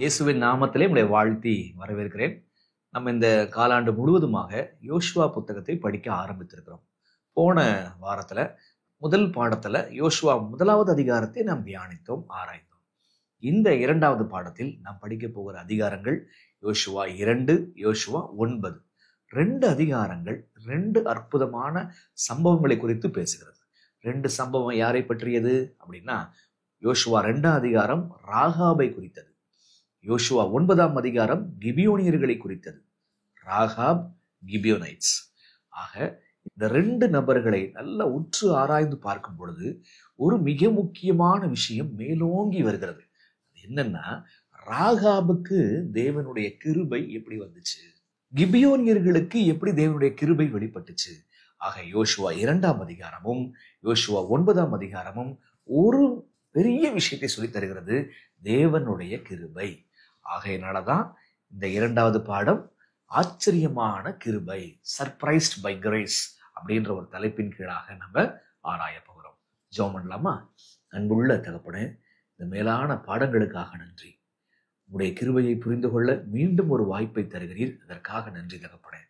இயேசுவின் நாமத்திலே உங்களை வாழ்த்தி வரவேற்கிறேன். நம்ம இந்த காலாண்டு முழுவதுமாக யோசுவா புத்தகத்தை படிக்க ஆரம்பித்திருக்கிறோம். போன வாரத்துல முதல் பாடத்துல யோசுவா 1வது அதிகாரத்தை நாம் தியானித்தோம், ஆராய்ந்தோம். இந்த 2வது பாடத்தில் நாம் படிக்க போகிற அதிகாரங்கள் யோசுவா 2, யோசுவா 9. 2 அதிகாரங்கள் 2 அற்புதமான சம்பவங்களை குறித்து பேசுகிறது. 2 சம்பவம் யாரை பற்றியது அப்படின்னா, யோசுவா 2ஆம் அதிகாரம் ராகாபை குறித்தது. யோசுவா 9ஆம் அதிகாரம் கிபியோனியர்களை குறித்தது. ராகாப், கிபியோனைட்ஸ். ஆக இந்த 2 நபர்களை நல்லா உற்று ஆராய்ந்து பார்க்கும் பொழுது ஒரு மிக முக்கியமான விஷயம் மேலோங்கி வருகிறது. என்னன்னா, ராகாபுக்கு தேவனுடைய கிருபை எப்படி வந்துச்சு, கிபியோனியர்களுக்கு எப்படி தேவனுடைய கிருபை வெளிப்பட்டுச்சு. ஆக யோசுவா 2ஆம் அதிகாரமும் யோசுவா 9ஆம் அதிகாரமும் ஒரு பெரிய விஷயத்தை சொல்லித் தருகிறது, தேவனுடைய கிருபை. ஆகையினாலதான் இந்த 2வது பாடம் ஆச்சரியமான கிருபை, சர்ப்ரைஸ்ட் பை கிரேஸ் அப்படின்ற ஒரு தலைப்பின் கீழாக நம்ம ஆராய போகிறோம். ஜெபம் பண்ணலாமா? அன்புள்ள தகப்பனே, இந்த மேலான பாடங்களுக்காக நன்றி. உடைய கிருபையை புரிந்து கொள்ள மீண்டும் ஒரு வாய்ப்பை தருகிறீர், அதற்காக நன்றி தகப்பனே.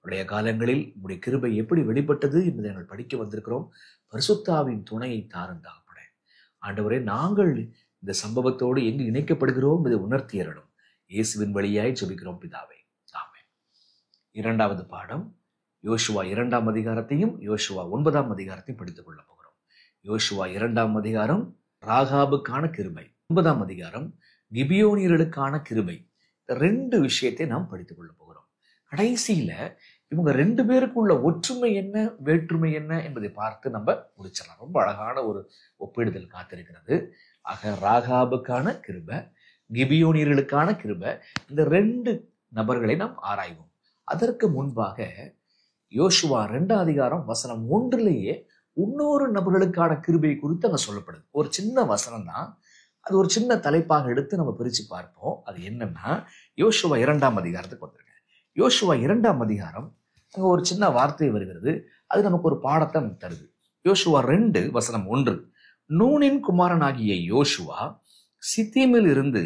உடைய காலங்களில் உடைய கிருபை எப்படி வெளிப்பட்டது என்பதை நாங்கள் படிக்க வந்திருக்கிறோம். பரிசுத்தாவின் துணையை தாரும் தகப்பனே. ஆண்டவரே, நாங்கள் இந்த சம்பவத்தோடு எங்கு இணைக்கப்படுகிறோம் இதை உணர்த்தியறடும். இயேசுவின் வழியாய் ஜெபிக்கிறோம் பிதாவே, ஆமென். 2வது பாடம் யோசுவா 2ஆம் அதிகாரத்தையும் யோசுவா 9ஆம் அதிகாரத்தையும் படித்துக் கொள்ள போகிறோம். யோசுவா 2ஆம் அதிகாரம் ராகாபுக்கான கிருபை, 9ஆம் அதிகாரம் கிபியோனியர்களுக்கான கிருபை. இந்த 2 விஷயத்தை நாம் படித்துக் கொள்ள போகிறோம். கடைசியில இவங்க 2 பேருக்குள்ள ஒற்றுமை என்ன, வேற்றுமை என்ன என்பதை பார்த்து நம்ம முடிச்சிடலாம். ரொம்ப அழகான ஒரு ஒப்பிடுதல் காத்திருக்கிறது. ஆக ராகாபுக்கான கிருபை, கிபியோனியர்களுக்கான கிருபை, இந்த 2 நபர்களை நாம் ஆராய்வோம். அதற்கு முன்பாக யோசுவா 2ஆம் அதிகாரம் வசனம் 1லேயே இன்னொரு நபர்களுக்கான கிருபை குறித்து அங்க சொல்லப்படுது. ஒரு சின்ன வசனம் தான், அது ஒரு சின்ன தலைப்பாக எடுத்து நம்ம பிரிச்சு பார்ப்போம். அது என்னன்னா, யோசுவா 2ஆம் அதிகாரத்துக்கு வந்திருக்க. யோசுவா 2ஆம் அதிகாரம் அங்க ஒரு சின்ன வார்த்தை வருகிறது, அது நமக்கு ஒரு பாடத்தை தருது. யோசுவா 2 வசனம் 1, நூனின் குமாரனாகிய யோசுவா சித்தீமில் இருந்து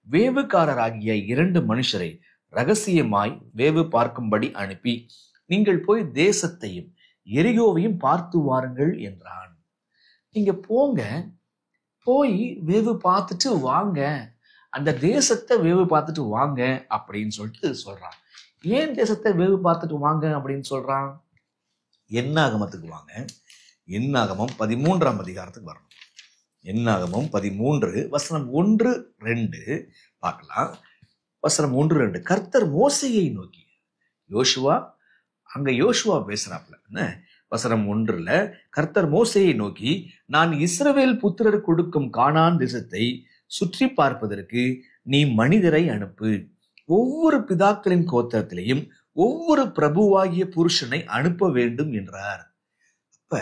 வேவுக்காரராகிய 2 மனுஷரை ரகசியமாய் வேவு பார்க்கும்படி அனுப்பி, நீங்கள் போய் தேசத்தையும் எரிகோவையும் பார்த்து வாருங்கள் என்றான். நீங்க போங்க, போய் வேவு பார்த்துட்டு வாங்க, அந்த தேசத்தை வேவு பார்த்துட்டு வாங்க அப்படின்னு சொல்லிட்டு சொல்றான். ஏன் தேசத்தை வேவு பார்த்துட்டு வாங்க அப்படின்னு சொல்றான்? என்னாகமத்துக்கு வாங்க. என்னாகமம் 13ஆம் அதிகாரத்துக்கு வரணும். என்னாகமம் 13 வசனம் 1, 2 பார்க்கலாம். வசனம் 1, 2, கர்த்தர் மோசேயை நோக்கி, யோசுவா அங்க யோசுவா பேசுறாப்ல என்ன, வசனம் 1ல கர்த்தர் மோசேயை நோக்கி, நான் இஸ்ரவேல் புத்திரர் கொடுக்கும் கானான் தேசத்தை சுற்றி பார்ப்பதற்கு நீ மனிதரை அனுப்பு, ஒவ்வொரு பிதாக்களின் கோத்திரத்திலையும் ஒவ்வொரு பிரபுவாகிய புருஷனை அனுப்ப வேண்டும் என்றார். அப்ப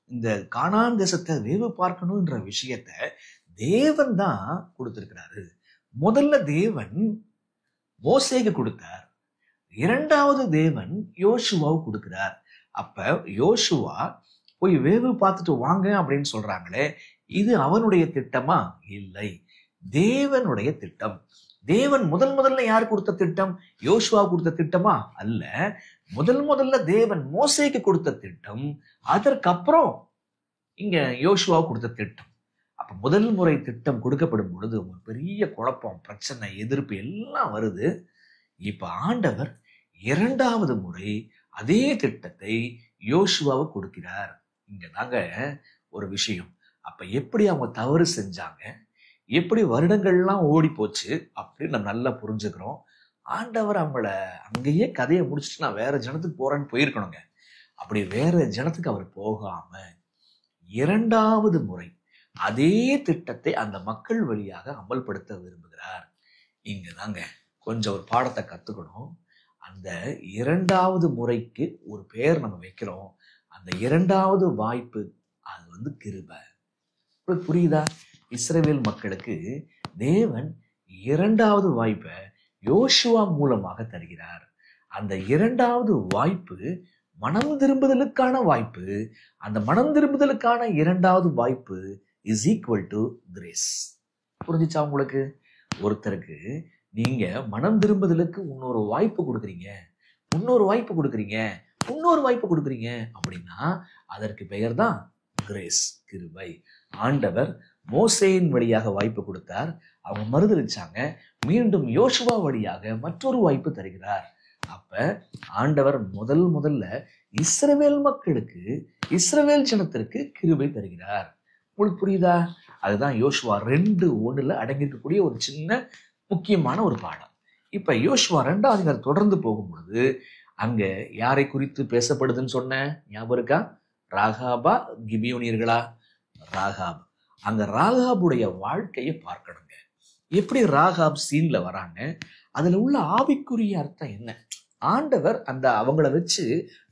இந்த கானான் தேசத்தை வேவு பார்க்கணும்ன்ற விஷயத்த தேவன் தான் கொடுத்திருக்கிறாரு. முதல்ல தேவன் மோசேக்கு கொடுத்தார், 2வது தேவன் யோசுவாவுக்கு கொடுக்கிறார். அப்ப யோசுவா போய் வேவு பார்த்துட்டு வாங்க அப்படின்னு சொல்றாங்களே, இது அவனுடைய திட்டமா? இல்லை, தேவனுடைய திட்டம். தேவன் முதல்ல யார் கொடுத்த திட்டம்? யோசுவா கொடுத்த திட்டமா? அல்ல, முதல்ல தேவன் மோசேக்கு கொடுத்த திட்டம், அதற்கப்புறம் இங்க யோசுவா கொடுத்த திட்டம். அப்ப முதல் முறை திட்டம் கொடுக்கப்படும் பொழுது ஒரு பெரிய குழப்பம், பிரச்சனை, எதிர்ப்பு எல்லாம் வருது. இப்ப ஆண்டவர் 2வது முறை அதே திட்டத்தை யோசுவாவை கொடுக்கிறார். இங்க தாங்க ஒரு விஷயம். அப்ப எப்படி அவங்க தவறு செஞ்சாங்க, எப்படி வருடங்கள்லாம் ஓடி போச்சு அப்படின்னு நம்ம நல்லா புரிஞ்சுக்கிறோம். ஆண்டவர் அவங்கள அங்கேயே கதையை முடிச்சுட்டு நான் வேற ஜனத்துக்கு போறேன்னு போயிருக்கணுங்க. அப்படி வேற ஜனத்துக்கு அவர் போகாம 2வது முறை அதே திட்டத்தை அந்த மக்கள் வழியாக அமல்படுத்த விரும்புகிறார். இங்க தாங்க கொஞ்சம் ஒரு பாடத்தை கத்துக்கணும். அந்த 2வது முறைக்கு ஒரு பெயர் நம்ம வைக்கிறோம். அந்த 2வது வாய்ப்பு அது கிருபை. புரியுதா? இஸ்ரவேல் மக்களுக்கு தேவன் 2வது வாய்ப்பை யோசுவா மூலமாக தருகிறார். அந்த 2வது வாய்ப்பு மனம் திரும்புதலுக்கான வாய்ப்பு. அந்த மனம் திரும்புதலுக்கான 2வது வாய்ப்பு இஸ் ஈக்குவல் டு கிரேஸ். புரிஞ்சுச்சா உங்களுக்கு? ஒருத்தருக்கு நீங்க மனம் திரும்புதலுக்கு இன்னொரு வாய்ப்பு கொடுக்குறீங்க, இன்னொரு வாய்ப்பு கொடுக்குறீங்க, இன்னொரு வாய்ப்பு கொடுக்குறீங்க அப்படின்னா அதற்கு பெயர் தான் கிரேஸ், கிருபை. ஆண்டவர் மோசேயின் வழியாக வாய்ப்பு கொடுத்தார், அவங்க மறுதலிச்சாங்க. மீண்டும் யோசுவா வழியாக மற்றொரு வாய்ப்பு தருகிறார். அப்ப ஆண்டவர் முதல்ல இஸ்ரவேல் மக்களுக்கு, இஸ்ரவேல் ஜனத்திற்கு கிருபை தருகிறார். உங்களுக்கு புரியுதா? அதுதான் யோசுவா 2:1 அடங்கியிருக்கக்கூடிய ஒரு சின்ன முக்கியமான ஒரு பாடம். இப்ப யோசுவா 2ஆம் அதிகாரம் தொடர்ந்து போகும்பொழுது அங்க யாரை குறித்து பேசப்படுதுன்னு சொன்ன ஞாபகம் இருக்கா? ராகாபா, கிபியோனியர்களா? ராகாப். அங்க ராகாபுடைய வாழ்க்கையை பார்க்கணுங்க. எப்படி ராகாப் சீன்ல வராங்க, அதுல உள்ள ஆவிக்குரிய அர்த்தம் என்ன? ஆண்டவர் அந்த அவங்கள வச்சு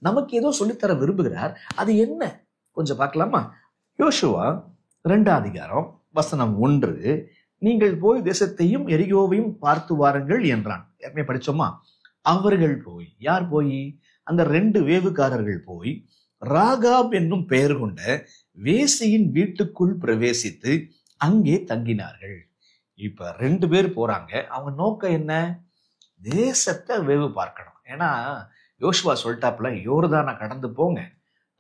நமக்கு ஏதோ சொல்லித்தர விரும்புகிறார். அது என்ன கொஞ்சம் பார்க்கலாமா? யோசுவா 2ஆம் அதிகாரம் வசனம் 1, நீங்கள் போய் தேசத்தையும் எரிகோவையும் பார்த்து வாருங்கள் என்றான். ஏற்கனவே படிச்சோமா? அவர்கள் போய், யார் போய்? அந்த 2 வேவுக்காரர்கள் போய் ராகாப் என்னும் பெயர் கொண்ட வேசியின் வீட்டுக்குள் பிரவேசித்து அங்கே தங்கினார்கள். இப்ப 2 பேர் போறாங்க. அவங்க நோக்கம் என்ன? தேசத்தை வேவு பார்க்கணும். ஏன்னா யோசுவா சொல்லிட்டாப்புல, யோர்தானை கடந்து போங்க,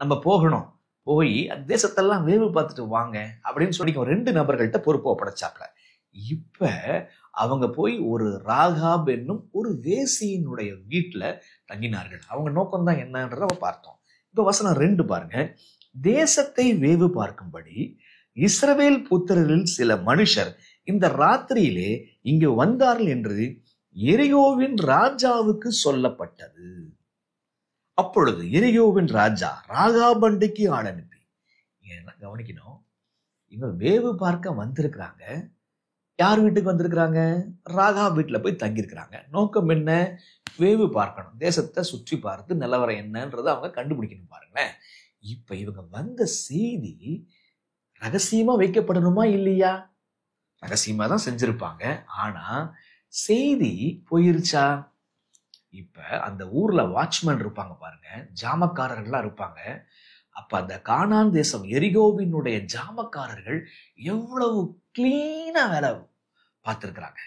நம்ம போகணும், போய் அந்த தேசத்தெல்லாம் வேவு பார்த்துட்டு வாங்க அப்படின்னு சொல்லி 2 நபர்கள்ட்ட பொறுப்பு ஒப்படைச்சாப்ல. இப்ப அவங்க போய் ஒரு ராகாப் என்னும் ஒரு வேசியினுடைய வீட்டுல தங்கினார்கள். அவங்க நோக்கம் தான் என்னன்றத பார்த்தோம். இப்ப வசனம் 2 பாருங்க. தேசத்தை வேவு பார்க்கும்படி இஸ்ரவேல் புத்திரரில் சில மனுஷர் இந்த ராத்திரியிலே இங்கு வந்தார்கள் என்று எரிகோவின் ராஜாவுக்கு சொல்லப்பட்டது. அப்பொழுது எரிகோவின் ராஜா ராகாபண்டைக்கு ஆள் அனுப்பி, கவனிக்கணும், இவங்க வேவு பார்க்க வந்திருக்கிறாங்க. யார் வீட்டுக்கு வந்திருக்கிறாங்க? ராகாப் வீட்டுல போய் தங்கியிருக்கிறாங்க. நோக்கம் என்ன? வேவு பார்க்கணும், தேசத்தை சுற்றி பார்த்து நிலவரம் என்னன்றதை அவங்க கண்டுபிடிக்கணும். பாருங்களேன், இப்ப இவங்க வந்த செய்தி ரகசியமா வைக்கப்படணுமா இல்லையா? ரகசியமா தான் செஞ்சிருப்பாங்க. ஆனா செய்தி போயிருச்சா? இப்ப அந்த ஊர்ல வாட்ச்மேன் இருப்பாங்க பாருங்க, ஜாமக்காரர்கள்லாம் இருப்பாங்க. அப்ப அந்த கானான் தேசம் எரிகோவினுடைய ஜாமக்காரர்கள் எவ்வளவு கிளீனா வேலை பார்த்திருக்கிறாங்க.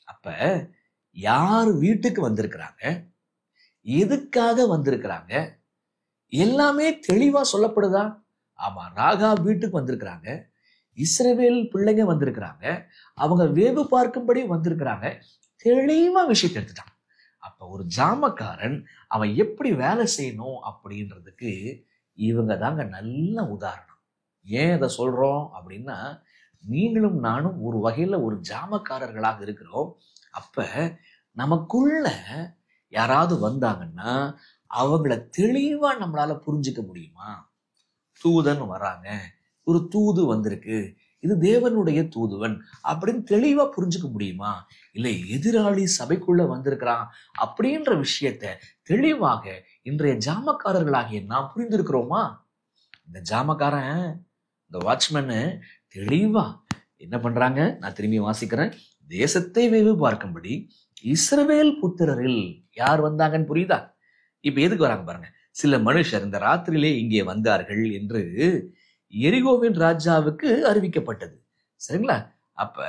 அப்ப யார் வீட்டுக்கு வந்திருக்கிறாங்க, எதுக்காக வந்திருக்கிறாங்க, எல்லாமே தெளிவா சொல்லப்படுதா? ஆமா, ராகாப் வீட்டுக்கு வந்திருக்கிறாங்க, இஸ்ரவேல் பிள்ளைங்க வந்திருக்கிறாங்க, அவங்க வேவு பார்க்கும்படி வந்திருக்கிறாங்க. தெளிவா விஷயத்தை எடுத்துட்டான். அப்ப ஒரு ஜாமக்காரன் அவன் எப்படி வேலை செய்யணும் அப்படின்றதுக்கு இவங்க தாங்க நல்ல உதாரணம். ஏன் இதை சொல்றோம் அப்படின்னா, நீங்களும் நானும் ஒரு வகையில ஒரு ஜாமக்காரர்களாக இருக்கிறோம். அப்ப நமக்குள்ள யாராவது வந்தாங்கன்னா அவங்கள தெளிவா நம்மளால புரிஞ்சுக்க முடியுமா? தூதன் வராங்க, ஒரு தூது வந்திருக்கு, இது தேவனுடைய தூதுவன் அப்படின்னு தெளிவா புரிஞ்சுக்க முடியுமா? இல்லை எதிராளி சபைக்குள்ள வந்திருக்கிறான் அப்படின்ற விஷயத்த தெளிவாக இன்றைய ஜாமக்காரர்களாகிய நாம் புரிந்திருக்கிறோமா? இந்த ஜாமக்காரன், இந்த வாட்ச்மேனு தெளிவா என்ன பண்றாங்க? நான் திரும்பி வாசிக்கிறேன். தேசத்தை வேவு பார்க்கும்படி இஸ்ரவேல் புத்திரரில் யார் வந்தாங்கன்னு புரியுதா? இப்ப எதுக்கு வராங்க பாருங்க. சில மனுஷர் இந்த ராத்திரியிலே இங்கே வந்தார்கள் என்று எரிகோவின் ராஜாவுக்கு அறிவிக்கப்பட்டது. சரிங்களா? அப்ப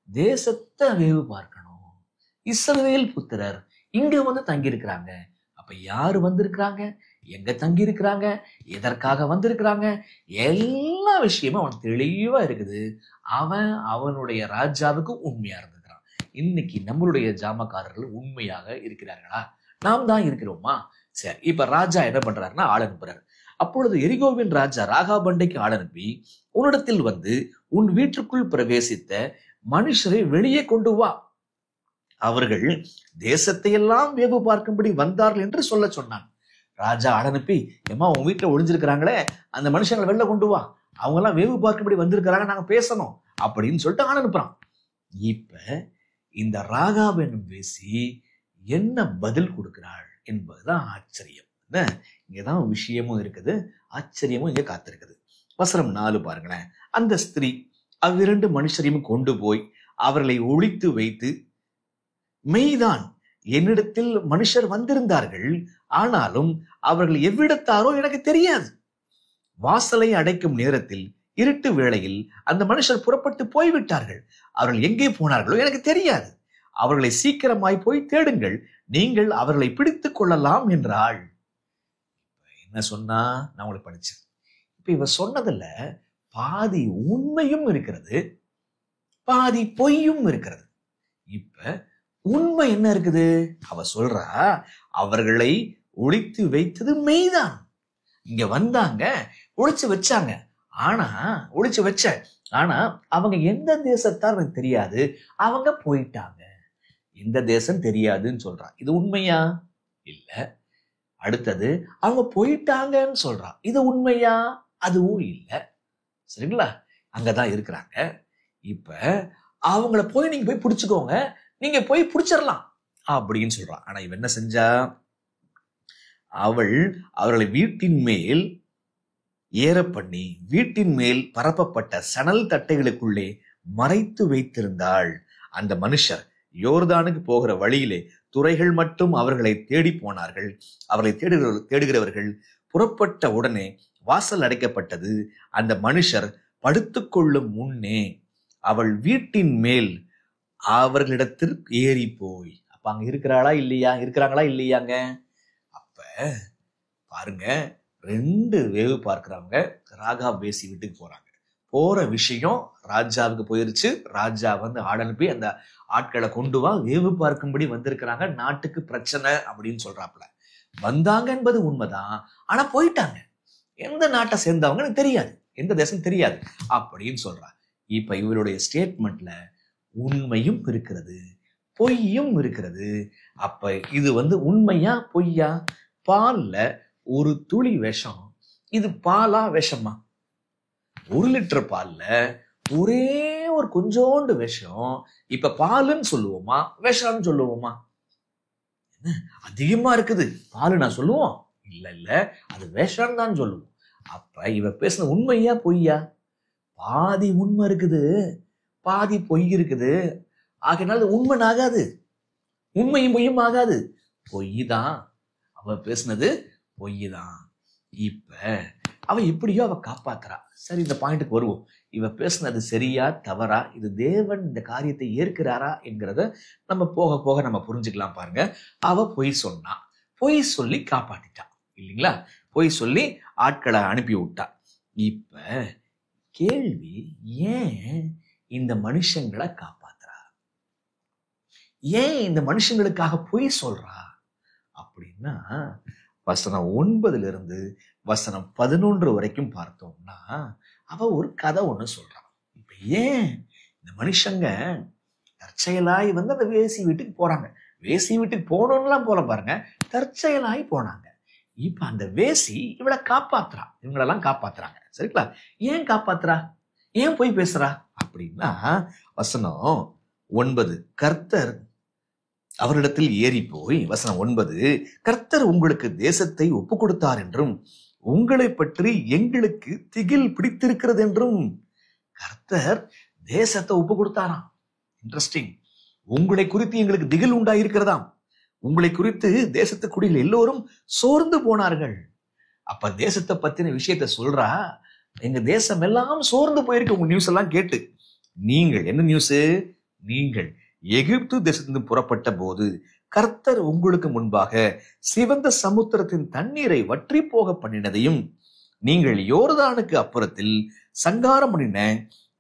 தேசத்தை வேவு பார்க்கணும். இஸ்ரவேல் புத்திரர் இங்க வந்து தங்கி இருக்கிறாங்க. அப்ப யாரு வந்திருக்கிறாங்க, எங்க தங்கி இருக்கிறாங்க, எதற்காக வந்திருக்கிறாங்க, எல்லா விஷயமும் அவன் தெளிவா இருக்குது. அவன் அவனுடைய ராஜாவுக்கு உண்மையா இருந்திருக்கிறான். இன்னைக்கு நம்மளுடைய ஜாமக்காரர்கள் உண்மையாக இருக்கிறார்களா? நாம் தான் இருக்கிறோமா? சரி, இப்ப ராஜா என்ன பண்றாருன்னா ஆள் அனுப்புறாரு. அப்பொழுது எரிகோவின் ராஜா ராகாபண்டைக்கு ஆள் அனுப்பி, உன்னிடத்தில் வந்து உன் வீட்டுக்குள் பிரவேசித்த மனுஷரை வெளியே கொண்டு வா, அவர்கள் தேசத்தை எல்லாம் வேவு பார்க்கும்படி வந்தார்கள் என்று சொல்ல சொன்னான். ராஜா ஆள் அனுப்பி, ஏமா உன் வீட்டுல ஒளிஞ்சிருக்கிறாங்களே அந்த மனுஷங்களை வெளில கொண்டு வா, அவங்க எல்லாம் வேவு பார்க்கும்படி வந்திருக்கிறாங்க, நாங்க பேசணும் அப்படின்னு சொல்லிட்டு ஆள் அனுப்புறான். இப்ப இந்த ராகாப் என்னும் வேசி என்ன பதில் கொடுக்கிறாள் என்பதுதான் ஆச்சரியம். என்ன, இங்கதான் விஷயமும் இருக்குது, ஆச்சரியமும் இங்க காத்திருக்குது. வசனம் 4 பாருங்களேன். அந்த ஸ்திரீ அவ்விரண்டு மனுஷரையும் கொண்டு போய் அவர்களை ஒளித்து வைத்து, மெய்தான் என்னிடத்தில் மனுஷர் வந்திருந்தார்கள், ஆனாலும் அவர்கள் எவ்விடத்தாரோ எனக்கு தெரியாது. வாசலை அடைக்கும் நேரத்தில் இருட்டு வேளையில் அந்த மனுஷர் புறப்பட்டு போய்விட்டார்கள். அவர்கள் எங்கே போனார்களோ எனக்கு தெரியாது. அவர்களை சீக்கிரமாய் போய் தேடுங்கள், நீங்கள் அவர்களை பிடித்துக் கொள்ளலாம் என்றாள். என்ன சொன்னா நான் உங்களுக்கு படிச்சேன். இப்ப இவ சொன்னதுல பாதி உண்மையும் இருக்கிறது, பாதி பொய்யும் இருக்கிறது. இப்ப உண்மை என்ன இருக்குது? அவ சொல்றா, அவர்களை ஒளித்து வைத்தது மெய்தான். இங்க வந்தாங்க, ஒளிச்சு வச்சாங்க. ஒளிச்சு வச்ச ஆனா அவங்க எந்த தேசத்தார் எனக்கு தெரியாது, அவங்க போயிட்டாங்க. எந்த தேசம் தெரியாதுன்னு சொல்றா. இது உண்மையா? இல்ல. அடுத்தது, அவங்க போயிட்டாங்கன்னு சொல்றா. இது உண்மையா? அதுவும் இல்ல. சரிங்களா? அங்கதான் இருக்கிறாங்க. இப்ப அவங்கள போய் நீங்க போய் பிடிச்சுக்கோங்க, நீங்க போய் பிடிச்சிடலாம் அப்படின்னு சொல்றா. ஆனா இவ என்ன செஞ்சா? அவள் அவர்களை வீட்டின் மேல் ஏற பண்ணி வீட்டின் மேல் பரப்பப்பட்ட சணல் தட்டைகளுக்குள்ளே மறைத்து வைத்திருந்தாள். அந்த மனுஷர் யோர்தானுக்கு போகிற வழியிலே துறைகள் மட்டும் அவர்களை தேடி போனார்கள். அவர்களை தேடுகிறவர்கள் புறப்பட்ட உடனே வாசல் அடைக்கப்பட்டது. அந்த மனுஷர் படுத்துக்கொள்ளும் முன்னே அவள் வீட்டின் மேல் அவர்களிடத்திற்கு ஏறி போய், அப்ப அங்க இருக்கிறாங்களா இல்லையாங்க? அப்ப பாருங்க, 2 வேவு பார்க்கிறவங்க ராகாப் வேசி வீட்டுக்கு போறாங்க. போற விஷயம் ராஜாவுக்கு போயிருச்சு. ராஜா ஆள் அனுப்பி அந்த ஆட்களை கொண்டு வா, வேவு பார்க்கும்படி வந்திருக்கிறாங்க, நாட்டுக்கு பிரச்சனை அப்படின்னு சொல்றாப்புல. வந்தாங்க என்பது உண்மைதான், ஆனா போயிட்டாங்க. எந்த நாட்டை சேர்ந்தவங்க தெரியாது, எந்த தேசம் தெரியாது அப்படின்னு சொல்றா. இப்ப இவருடைய ஸ்டேட்மெண்ட்ல உண்மையும் இருக்கிறது, பொய்யும் இருக்கிறது. அப்ப இது உண்மையா பொய்யா? பால்ல ஒரு துளி விஷம், இது பாலா விஷமா? 1 லிட்டர் பால்ல ஒரே ஒரு கொஞ்சோண்டு விஷம். இப்ப பாலுன்னு சொல்லுவோமா, விஷம்னு சொல்லுவோமா? அதிகமா இருக்குது பாலு நான் சொல்லுவோம்? இல்ல, அது விஷம் தான் சொல்லுவோம். அப்ப இவ பேசுன உண்மையா பொய்யா? பாதி உண்மை இருக்குது, பாதி பொய் இருக்குது. ஆகையினால உண்மை ஆகாது, உண்மையும் பொய்யும் ஆகாது, பொய் தான். அவ பேசுனது பொய் தான். இப்ப அவ எப்படியோ அவ காப்பாத்துறா. சரி, இந்த பாயிண்ட்டுக்கு வருவோம். இவ பேசுனது சரியா தவறா, இது தேவன் இந்த காரியத்தை ஏற்கிறாரா என்கிறத நம்ம போக போக நம்ம புரிஞ்சுக்கலாம். பாருங்க, அவ பொய் சொன்னா, பொய் சொல்லி காப்பாத்திட்டா இல்லைங்களா? பொய் சொல்லி ஆட்களை அனுப்பி விட்டா. இப்ப கேள்வி, ஏன் இந்த மனுஷங்களை காப்பாத்துறா? ஏன் இந்த மனுஷங்களுக்காக பொய் சொல்றா அப்படின்னா, வசனம் 9 இருந்து வசனம் 11 வரைக்கும் பார்த்தோம்னா அவ ஒரு கதை ஒண்ணு சொல்றான். இப்ப ஏன் இந்த மனுஷங்க தற்செயலாய் அந்த வேசி வீட்டுக்கு போறாங்க? வேசி வீட்டுக்கு போனோம்லாம் போல பாருங்க, தற்செயலாய் போனாங்க. இப்ப அந்த வேசி இவளை காப்பாத்துறா, இவங்களெல்லாம் காப்பாத்துறாங்க. சரிங்களா? ஏன் காப்பாத்துறா? ஏன் போய் பேசுறா அப்படின்னா, வசனம் 9, கர்த்தர் அவரிடத்தில் ஏறி போய், வசனம் 9, கர்த்தர் உங்களுக்கு தேசத்தை ஒப்பு கொடுத்தார் என்றும் உங்களை பற்றி எங்களுக்கு திகில் பிடித்திருக்கிறது என்றும். கர்த்தர் தேசத்தை ஒப்பு கொடுத்தாராம். இன்ட்ரெஸ்டிங். உங்களை குறித்து எங்களுக்கு திகில் உண்டாயிருக்கிறதாம். உங்களை குறித்து தேசத்து குடிகள் எல்லோரும் சோர்ந்து போனார்கள். அப்ப தேசத்தை பத்தின விஷயத்த சொல்றா. எங்க தேசம் எல்லாம் சோர்ந்து போயிருக்கு உங்க நியூஸ் எல்லாம் கேட்டு. நீங்கள் என்ன நியூஸ்? நீங்கள் எகிப்து தேசத்திலிருந்து புறப்பட்ட போது கர்த்தர் உங்களுக்கு முன்பாக சிவந்த சமுத்திரத்தின் தண்ணீரை வற்றி போக பண்ணினதையும், நீங்கள் யோர்தானுக்கு அப்புறத்தில் சங்காரம் பண்ணின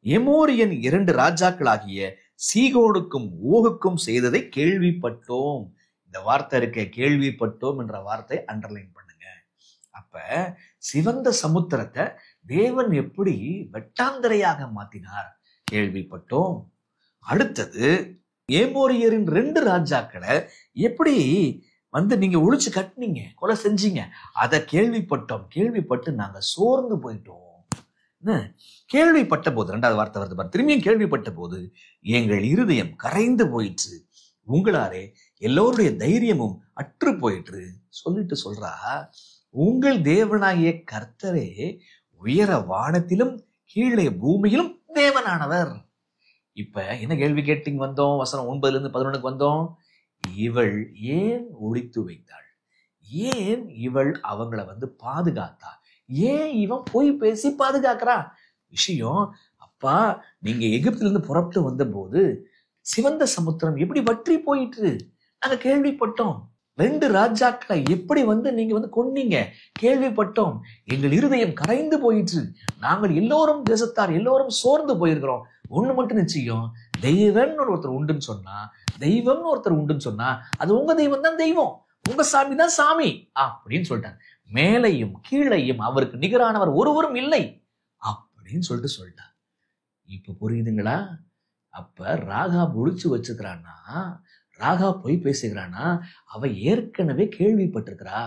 எமோரியன் 2 ராஜாக்களாகிய சீகோனுக்கும் ஓகுக்கும் செய்ததை கேள்விப்பட்டோம். இந்த வார்த்தை இருக்க, கேள்விப்பட்டோம் என்ற வார்த்தை அண்டர்லைன் பண்ணுங்க. அப்ப சிவந்த சமுத்திரத்தை தேவன் எப்படி வெட்டாந்தரையாக மாத்தினார் கேள்விப்பட்டோம். அடுத்தது, ஏமோரியரின் 2 ராஜாக்களை எப்படி நீங்க ஒழிச்சு கட்டினீங்க, கொலை செஞ்சீங்க, அதை கேள்விப்பட்டோம். கேள்விப்பட்டு நாங்க சோர்ந்து போயிட்டோம். கேள்விப்பட்ட போது, 2வது வார்த்தை வருது பாரு, திரும்பியும் கேள்விப்பட்ட போது எங்கள் இருதயம் கரைந்து போயிற்று, உங்களாலே எல்லோருடைய தைரியமும் அற்று போயிற்று சொல்லிட்டு சொல்றா. உங்கள் தேவனாகிய கர்த்தரே உயர வானத்திலும் கீழே பூமியிலும் தேவனானவர். இப்ப என்ன கேள்வி கேட்டீங்க வந்தோம்? வசனம் 9 இருந்து 11 வந்தோம். இவள் ஏன் ஒளித்து வைத்தாள்? ஏன் இவள் அவங்கள பாதுகாத்தா? ஏன் இவன் போய் பேசி பாதுகாக்கிறா? விஷயம், அப்பா நீங்க எகிப்துல இருந்து புறப்பட்டு வந்த போது சிவந்த சமுத்திரம் எப்படி வற்றி போயிட்டு நாங்க கேள்விப்பட்டோம். 2 ராஜாக்களை எப்படி நீங்க கொன்னீங்க கேள்விப்பட்டோம். எங்கள் இருதயம் கரைந்து போயிற்று. நாங்கள் எல்லோரும் தேசத்தார் எல்லோரும் சோர்ந்து போயிருக்கிறோம். ஒண்ணு மட்டும் நிச்சயம், தெய்வம்னு ஒருத்தர் உண்டுன்னு சொன்னா, தெய்வம்னு ஒருத்தர் உண்டுன்னு சொன்னா அது உங்க தெய்வம் தான் தெய்வம், உங்க சாமி தான் சாமி அப்படின்னு சொல்லிட்டாங்க. மேலையும் கீழையும் அவருக்கு நிகரானவர் ஒருவரும் இல்லை அப்படின்னு சொல்லிட்டார். இப்ப புரியுதுங்களா? அப்ப ராகா ஒளிச்சு வச்சுக்கிறான்னா, ராகா போய் பேசுகிறானா, அவ ஏற்கனவே கேள்விப்பட்டிருக்கிறா.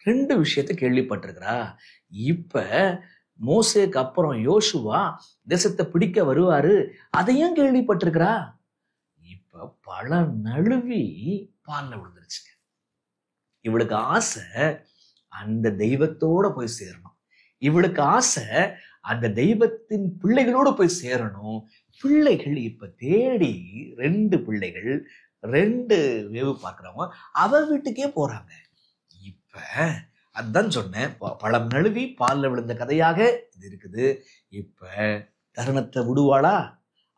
2 விஷயத்தை கேள்விப்பட்டிருக்கிறா. இப்ப மோசேக்கு அப்புறம் யோசுவா தேசத்தை பிடிக்க வருவாரு, அதையும் கேள்விப்பட்டிருக்கிறா. இப்ப பல நழுவி பால்ல விழுந்துருச்சுங்க. இவளுக்கு ஆசை அந்த தெய்வத்தோட போய் சேரணும். இவளுக்கு ஆசை அந்த தெய்வத்தின் பிள்ளைகளோட போய் சேரணும். பிள்ளைகள் இப்ப தேடி 2 பிள்ளைகள் 2 வேவு பார்க்கிறவங்க அவ வீட்டுக்கே போறாங்க. இப்ப அதான் சொன்னேன், பழம் நழுவி பால்ல விழுந்த கதையாக இது இருக்குது. இப்ப தருணத்தை விடுவாளா?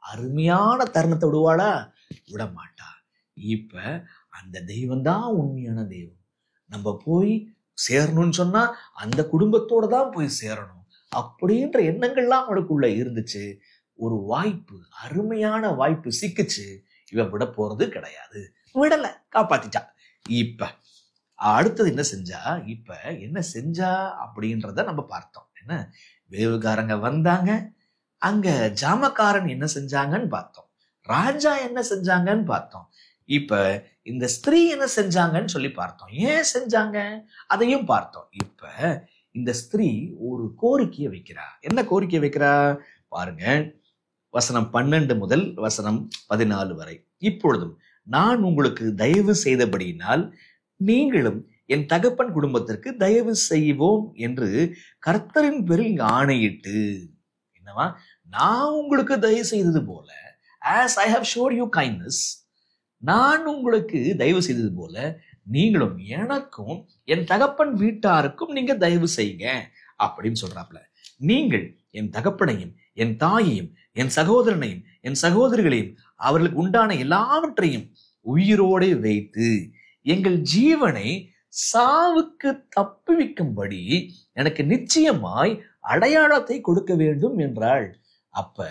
அருமையான தருணத்தை விடுவாளா? விட மாட்டா. இப்ப அந்த தெய்வம் தான் உண்மையான தெய்வம். நம்ம போய் சேரணும்னு சொன்னா அந்த குடும்பத்தோட தான் போய் சேரணும் அப்படின்ற எண்ணங்கள்லாம் அவளுக்குள்ள இருந்துச்சு. ஒரு வாய்ப்பு, அருமையான வாய்ப்பு சிக்குச்சு. இவன் விட போறது கிடையாது. விடல, காப்பாத்திட்டா. இப்ப அடுத்தது என்ன செஞ்சா? இப்ப என்ன செஞ்சா அப்படின்றத நம்ம பார்த்தோம். என்ன, வேவுகாரங்க வந்தாங்க, அங்க ஜாமக்காரன் என்ன செஞ்சாங்கன்னு பார்த்தோம், ராஜா என்ன செஞ்சாங்கன்னு பார்த்தோம். இப்ப இந்த ஸ்திரீ என்ன செஞ்சாங்கன்னு சொல்லி பார்த்தோம். ஏன் செஞ்சாங்க அதையும் பார்த்தோம். இப்ப இந்த ஸ்திரீ ஒரு கோரிக்கையை வைக்கிறா. என்ன கோரிக்கை வைக்கிறா பாருங்க, வசனம் 12 முதல் வசனம் 14 வரை. இப்பொழுதும் நான் உங்களுக்கு தயவு செய்தபடியினால் நீங்களும் என் தகப்பன் குடும்பத்திற்கு தயவு செய்வோம் என்று கர்த்தரின் பேரில் இங்கு ஆணையிட்டு, என்னவா, நான் உங்களுக்கு தயவு செய்தது போல, as I have showed you kindness, நான் உங்களுக்கு தயவு செய்தது போல நீங்களும் எனக்கும் என் தகப்பன் வீட்டாருக்கும் நீங்க தயவு செய்யுங்க அப்படின்னு சொல்றாப்ல. நீங்கள் என் தகப்பனையும் என் தாயையும் என் சகோதரனையும் என் சகோதரிகளையும் அவர்களுக்கு உண்டான எல்லாவற்றையும் உயிரோடு வைத்து எங்கள் ஜீவனை சாவுக்கு தப்புவிக்கும்படி எனக்கு நிச்சயமாய் அடையாளத்தை கொடுக்க வேண்டும் என்றாள். அப்ப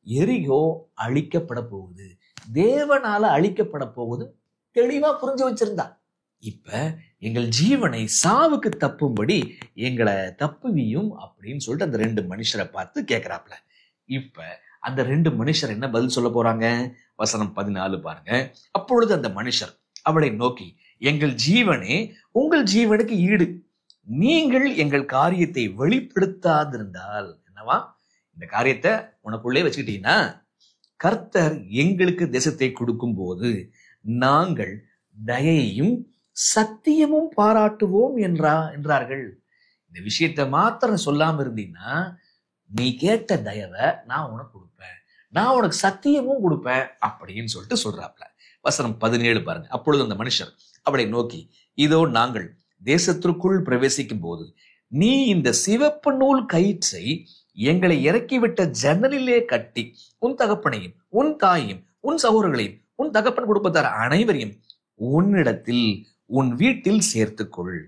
எரிகோ அழிக்கப்பட போகுது, தேவனால அழிக்கப்பட போகுது தெளிவா புரிஞ்சு வச்சிருந்தா. இப்ப எங்கள் ஜீவனை சாவுக்கு தப்பும்படி எங்களை தப்புவியும் அப்படின்னு சொல்லிட்டு அந்த 2 மனுஷரை பார்த்து கேட்கிறாப்ல. இப்ப அந்த 2 மனுஷர் என்ன பதில் சொல்ல போறாங்க? வசனம் 14 பாருங்க. அப்பொழுது அந்த மனுஷர் அவளை நோக்கி, எங்கள் ஜீவனே உங்கள் ஜீவனுக்கு ஈடு, நீங்கள் எங்கள் காரியத்தை வெளிப்படுத்தாதிருந்தால், என்னவா, இந்த காரியத்தை உனக்குள்ளே வச்சுக்கிட்டீங்கன்னா கர்த்தர் எங்களுக்கு தேசத்தை கொடுக்கும் போது நாங்கள் தயையும் சத்தியமும் பாராட்டுவோம் என்றார்கள். இந்த விஷயத்தை மாத்திரம் சொல்லாம இருந்தீங்கன்னா, நீ கேட்ட தயவை நான் உனக்கு கொடுப்பேன், நான் உனக்கு சத்தியமும் கொடுப்பேன் அப்படின்னு சொல்லிட்டு சொல்றாப்ல. வசனம் 17 பாருங்க. அப்பொழுது அந்த மனுஷர் அவளை நோக்கி, இதோ நாங்கள் தேசத்திற்குள் பிரவேசிக்கும் போது நீ இந்த சிவப்பு நூல் கயிற்றை எங்களை இறக்கிவிட்ட ஜன்னலிலே கட்டி உன் தகப்பனையும் உன் தாயையும் உன் சகோதரர்களையும் உன் தகப்பன் குடும்பத்தார் அனைவரையும் உன்னிடத்தில் உன் வீட்டில் சேர்த்துக்கொள்.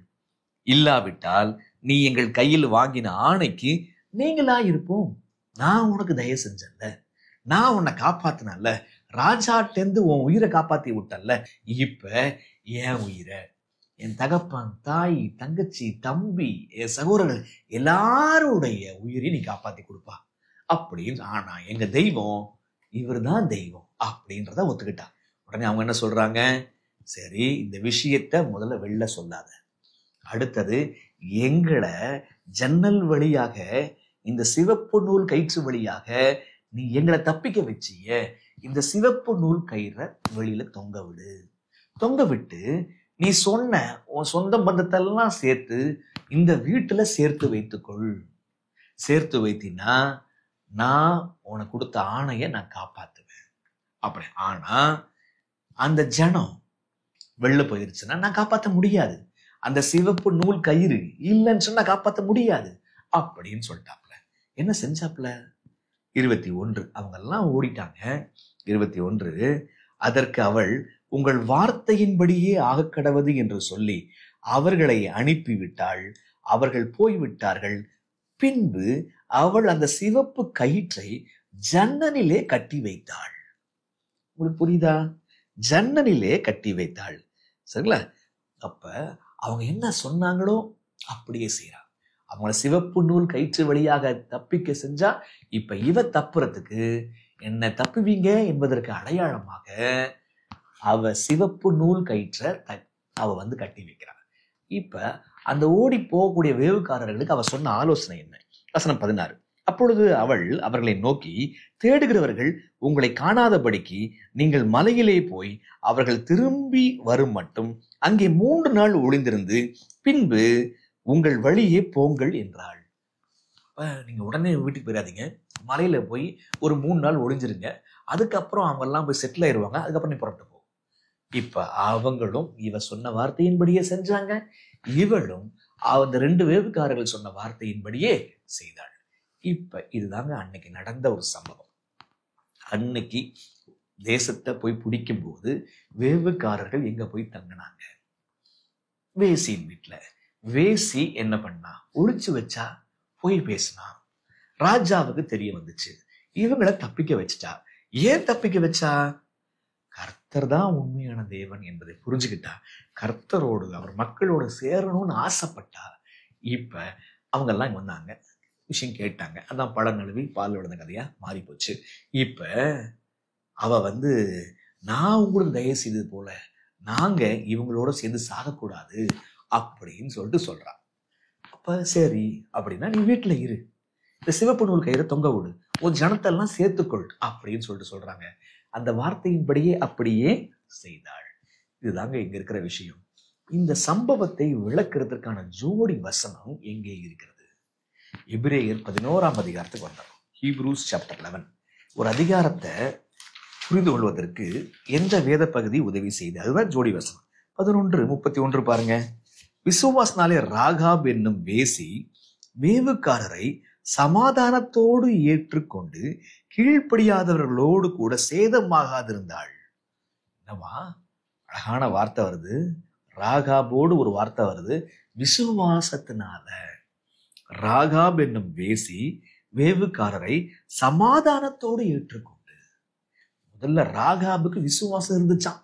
இல்லாவிட்டால் நீ எங்கள் கையில் வாங்கின ஆணைக்கு நீங்களா இருப்போம். நான் உனக்கு தயவு செஞ்சல, நான் உன்னை காப்பாத்தினல்ல, ராஜாட்டேந்து உன் உயிரை காப்பாத்தி விட்டல்ல, இப்ப என் உயிரை, என் தகப்பன், தாய், தங்கச்சி, தம்பி, என் சகோதரர்கள் எல்லாருடைய உயிரை நீ காப்பாத்தி கொடுப்பா அப்படின்னு. ஆனா எங்க தெய்வம் இவர் தான் தெய்வம் அப்படின்றத ஒத்துக்கிட்டா. உடனே அவங்க என்ன சொல்றாங்க, சரி இந்த விஷயத்த முதல்ல வெளில சொல்லாத, அடுத்தது எங்களை ஜன்னல் வழியாக இந்த சிவப்பு நூல் கயிற்று வழியாக நீ எங்களை தப்பிக்க வச்சிய, இந்த சிவப்பு நூல் கயிறை வெளியில தொங்க விடு, தொங்க விட்டு நீ சொன்ன உன் சொந்த பந்தத்தெல்லாம் சேர்த்து இந்த வீட்டுல சேர்த்து வைத்துக்கொள். சேர்த்து வைத்தினா நான் உனக்கு கொடுத்த ஆணையை நான் காப்பாத்துவேன் அப்படி. ஆனா அந்த ஜனம் வெளில போயிருச்சுன்னா நான் காப்பாற்ற முடியாது, அந்த சிவப்பு நூல் கயிறு இல்லைன்னு சொன்னா காப்பாற்ற முடியாது அப்படின்னு சொல்லிட்டாப்ல. என்ன செஞ்சாப்ல? 21 அவங்க எல்லாம் ஓடிட்டாங்க. 21 அதற்கு அவள், உங்கள் வார்த்தையின்படியே ஆகக்கடவது என்று சொல்லி அவர்களை அனுப்பிவிட்டாள். அவர்கள் போய்விட்டார்கள். பின்பு அவள் அந்த சிவப்பு கயிற்றை ஜன்னலிலே கட்டி வைத்தாள். உங்களுக்கு புரியுதா? ஜன்னலிலே கட்டி வைத்தாள். சரிங்களா? அப்ப அவங்க என்ன சொன்னாங்களோ அப்படியே செய்யறாங்க. அவங்கள சிவப்பு நூல் கயிற்று வழியாக தப்பிக்க செஞ்சா, இப்ப இவ தப்புறதுக்கு என்ன தப்புவீங்க என்பதற்கு அடையாளமாக அவ சிவப்பு நூல் கயிற்றை அவ வந்து கட்டி வைக்கிறாள். இப்ப அந்த ஓடி போகக்கூடிய வேவுக்காரர்களுக்கு அவ சொன்ன ஆலோசனை என்ன? வசனம் 16. அப்பொழுது அவள் அவர்களை நோக்கி, தேடுகிறவர்கள் உங்களை காணாதபடிக்கு நீங்கள் மலையிலே போய் அவர்கள் திரும்பி வரும் மட்டும் அங்கே 3 நாள் ஒளிந்திருந்து பின்பு உங்கள் வழியே போங்கள் என்றாள். நீங்க உடனே வீட்டுக்கு போயிடாதீங்க, மலையில போய் ஒரு 3 நாள் ஒளிஞ்சிருங்க. அதுக்கப்புறம் அவங்க எல்லாம் போய் செட்டில் ஆயிடுவாங்க. அதுக்கப்புறம் நீ புறப்பட்டு போ. இப்ப அவங்களும் இவ சொன்ன வார்த்தையின்படியே செஞ்சாங்க. இவளும் அந்த 2 வேவுக்காரர்கள் சொன்ன வார்த்தையின்படியே செய்தாள். இப்ப இதுதாங்க அன்னைக்கு நடந்த ஒரு சம்பவம். அன்னைக்கு தேசத்தை போய் பிடிக்கும் போது வேவுக்காரர்கள் எங்க போய் தங்கினாங்க? வேசியின் வீட்டுல. வேசி என்ன பண்ணா? ஒளிச்சு வச்சா, போய் பேசினா. ராஜாவுக்கு தெரிய வந்துச்சு. இவங்களை தப்பிக்க வச்சுட்டா. ஏன் தப்பிக்க வச்சா? கர்த்தர் தான் உண்மையான தேவன் என்பதை புரிஞ்சுக்கிட்டா. கர்த்தரோடு அவர் மக்களோட சேரணும்னு ஆசைப்பட்டா. இப்ப அவங்க எல்லாம் வந்தாங்க, விஷயம் கேட்டாங்க. அதான் பழம் நழுவி பால் விழுந்த கதையா மாறி போச்சு. இப்ப அவ வந்து, நான் உங்களுக்கு தயவு செய்தது போல நாங்க இவங்களோட சேர்ந்து சாகக்கூடாது அப்படின்னு சொல்லிட்டு சொல்றான். அப்ப சரி அப்படின்னா நீ வீட்டுல இரு, இந்த சிவப்பு நூல் கயிறை தொங்க விடு, உன் ஜனத்தை எல்லாம் சேர்த்துக்கொள் அப்படின்னு சொல்லிட்டு சொல்றாங்க. அந்த வார்த்தையின்படியே அப்படியே செய்தாள். இதுதாங்க இங்க இருக்கிற விஷயம். இந்த சம்பவத்தை விளக்குறதுக்கான ஜோடி வசனம் எங்கே இருக்கிறது? எபிரேயர் 11ஆம் அதிகாரத்துக்கு வந்தோம். Hebrews chapter 11. ஒரு அதிகாரத்தை புரிந்து கொள்வதற்கு எந்த வேத பகுதி உதவி செய்து? அதுதான் ஜோடி வசனம். 11:31 பாருங்க. விசுவாசனாலே ராகாப் என்னும் வேசி வேவுக்காரரை சமாதானத்தோடு ஏற்றுக்கொண்டு கீழ்ப்படியாதவர்களோடு கூட சேதமாகாதிருந்தாள். என்னவா அழகான வார்த்தை வருது. ராகாபோடு ஒரு வார்த்தை வருது, விசுவாசத்தினால. ராகாப் என்னும் வேசி வேவுக்காரரை சமாதானத்தோடு ஏற்றுக்கொண்டு. முதல்ல ராகாபுக்கு விசுவாசம் இருந்துச்சான்.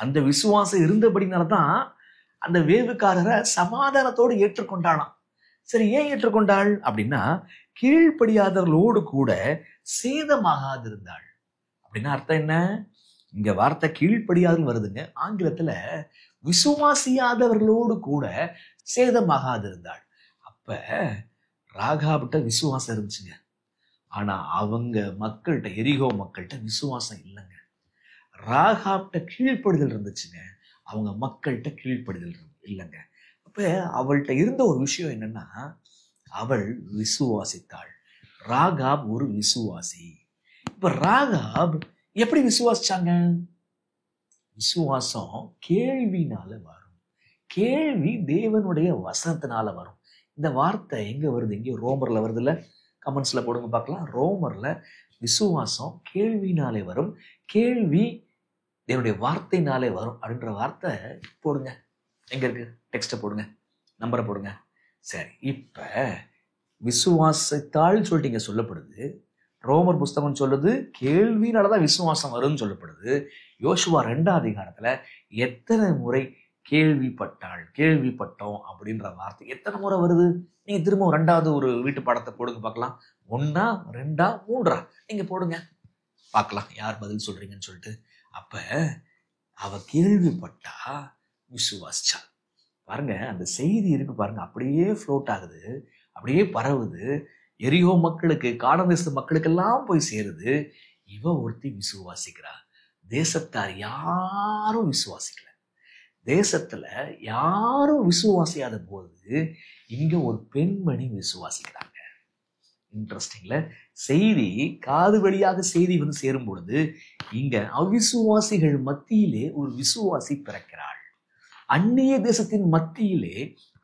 அந்த விசுவாசம் இருந்தபடினால்தான் அந்த வேவுக்காரரை சமாதானத்தோடு ஏற்றுக்கொண்டாளாம். சரி, ஏன் ஏற்றுக்கொண்டாள் அப்படின்னா, கீழ்ப்படியாதவர்களோடு கூட சேதமாகாதிருந்தாள். அப்படின்னா அர்த்தம் என்ன? இங்க வார்த்தை கீழ்ப்படியாதல் வருதுங்க. ஆங்கிலத்துல விசுவாசியாதவர்களோடு கூட சேதமாகாதிருந்தாள். அப்ப ராகாபிட்ட விசுவாசம் இருந்துச்சுங்க. ஆனா அவங்க மக்கள்கிட்ட, எரிகோ மக்கள்கிட்ட விசுவாசம் இல்லைங்க. ராகாபிட்ட கீழ்ப்படிதல் இருந்துச்சுங்க, அவங்க மக்கள்கிட்ட கீழ்ப்படிதல் இல்லைங்க. அப்ப அவள்கிட்ட இருந்த ஒரு விஷயம் என்னன்னா, அவள் விசுவாசித்தாள். ராகாப் ஒரு விசுவாசி. இப்ப ராகாப் எப்படி விசுவாசிச்சாங்க? விசுவாசம் கேள்வினால வரும். கேள்வி தேவனுடைய வசனத்தினால வரும். இந்த வார்த்தை எங்க வருது? எங்கேயோ ரோமர்ல வருது இல்ல? கமெண்ட்ஸ்ல போடுங்க பார்க்கலாம். ரோமர்ல விசுவாசம் கேள்வினாலே வரும், கேள்வி தேவனுடைய வார்த்தைனாலே வரும் அப்படின்ற வார்த்தை போடுங்க. எங்க இருக்கு? டெக்ஸ்ட போடுங்க, நம்பரை போடுங்க. சரி, இப்ப விசுவாசத்தால் சொல்லிட்டு இங்க சொல்லப்படுது. ரோமர் புஸ்தகம் சொல்லுது கேள்வினாலதான் விசுவாசம் வரும்னு சொல்லப்படுது. யோசுவா 2ஆம் அதிகாரத்துல எத்தனை முறை கேள்விப்பட்டாள், கேள்விப்பட்டோம் அப்படின்ற வார்த்தை எத்தனை முறை வருது? நீங்க திரும்ப 2வது ஒரு வீட்டு பாடத்தை போடுங்க பார்க்கலாம். 1, 2, 3 நீங்க போடுங்க பார்க்கலாம் யார் பதில் சொல்றீங்கன்னு சொல்லிட்டு. அப்ப அவ கேள்விப்பட்டா, விசுவாசிச்சா. பாருங்க, அந்த செய்தி இருக்கு பாருங்க, அப்படியே ஃப்ளோட் ஆகுது, அப்படியே பரவுது. எரிகோ மக்களுக்கு, கானான் தேச மக்களுக்கெல்லாம் போய் சேருது. இவ ஒருத்தி விசுவாசிக்கிறா. தேசத்தார் யாரும் விசுவாசிக்கல. தேசத்துல யாரும் விசுவாசியாத போது இங்க ஒரு பெண்மணி விசுவாசிக்கிறாங்க. இன்ட்ரெஸ்டிங்ல, செய்தி காது வழியாக செய்தி வந்து சேரும் பொழுது இங்க அவிசுவாசிகள் மத்தியிலே ஒரு விசுவாசி பிறக்கிறாள். அந்நிய தேசத்தின் மத்தியிலே,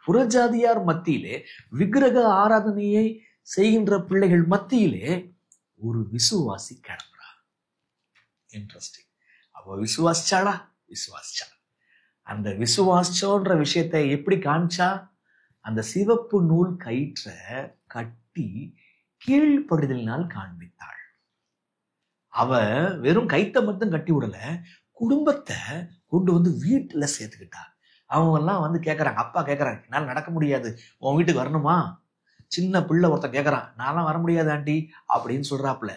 புறஜாதியார் மத்தியிலே, விக்கிரக ஆராதனையை செய்கின்ற பிள்ளைகள் மத்தியிலே ஒரு விசுவாசி கிளம்புறா. இன்ட்ரெஸ்டிங். அவ விசுவாசிச்சாளா? விசுவாசிச்சா. அந்த விசுவாசோன்ற விஷயத்தை எப்படி காமிச்சா? அந்த சிவப்பு நூல் கயிற்ற கட்டி கீழ்ப்படுதலினால் காண்பித்தாள். அவ வெறும் கைத்த மட்டும் கட்டி விடல, குடும்பத்தை கொண்டு வந்து வீட்டுல சேர்த்துக்கிட்டா. அவங்க எல்லாம் வந்து கேட்கறாங்க, அப்பா கேட்கறாங்க, என்னால நடக்க முடியாது, உன் வீட்டுக்கு வரணுமா? சின்ன பிள்ளை ஒருத்தன் கேட்கறான், நான்லாம் வர முடியாது ஆண்டி அப்படின்னு சொல்றாப்புல.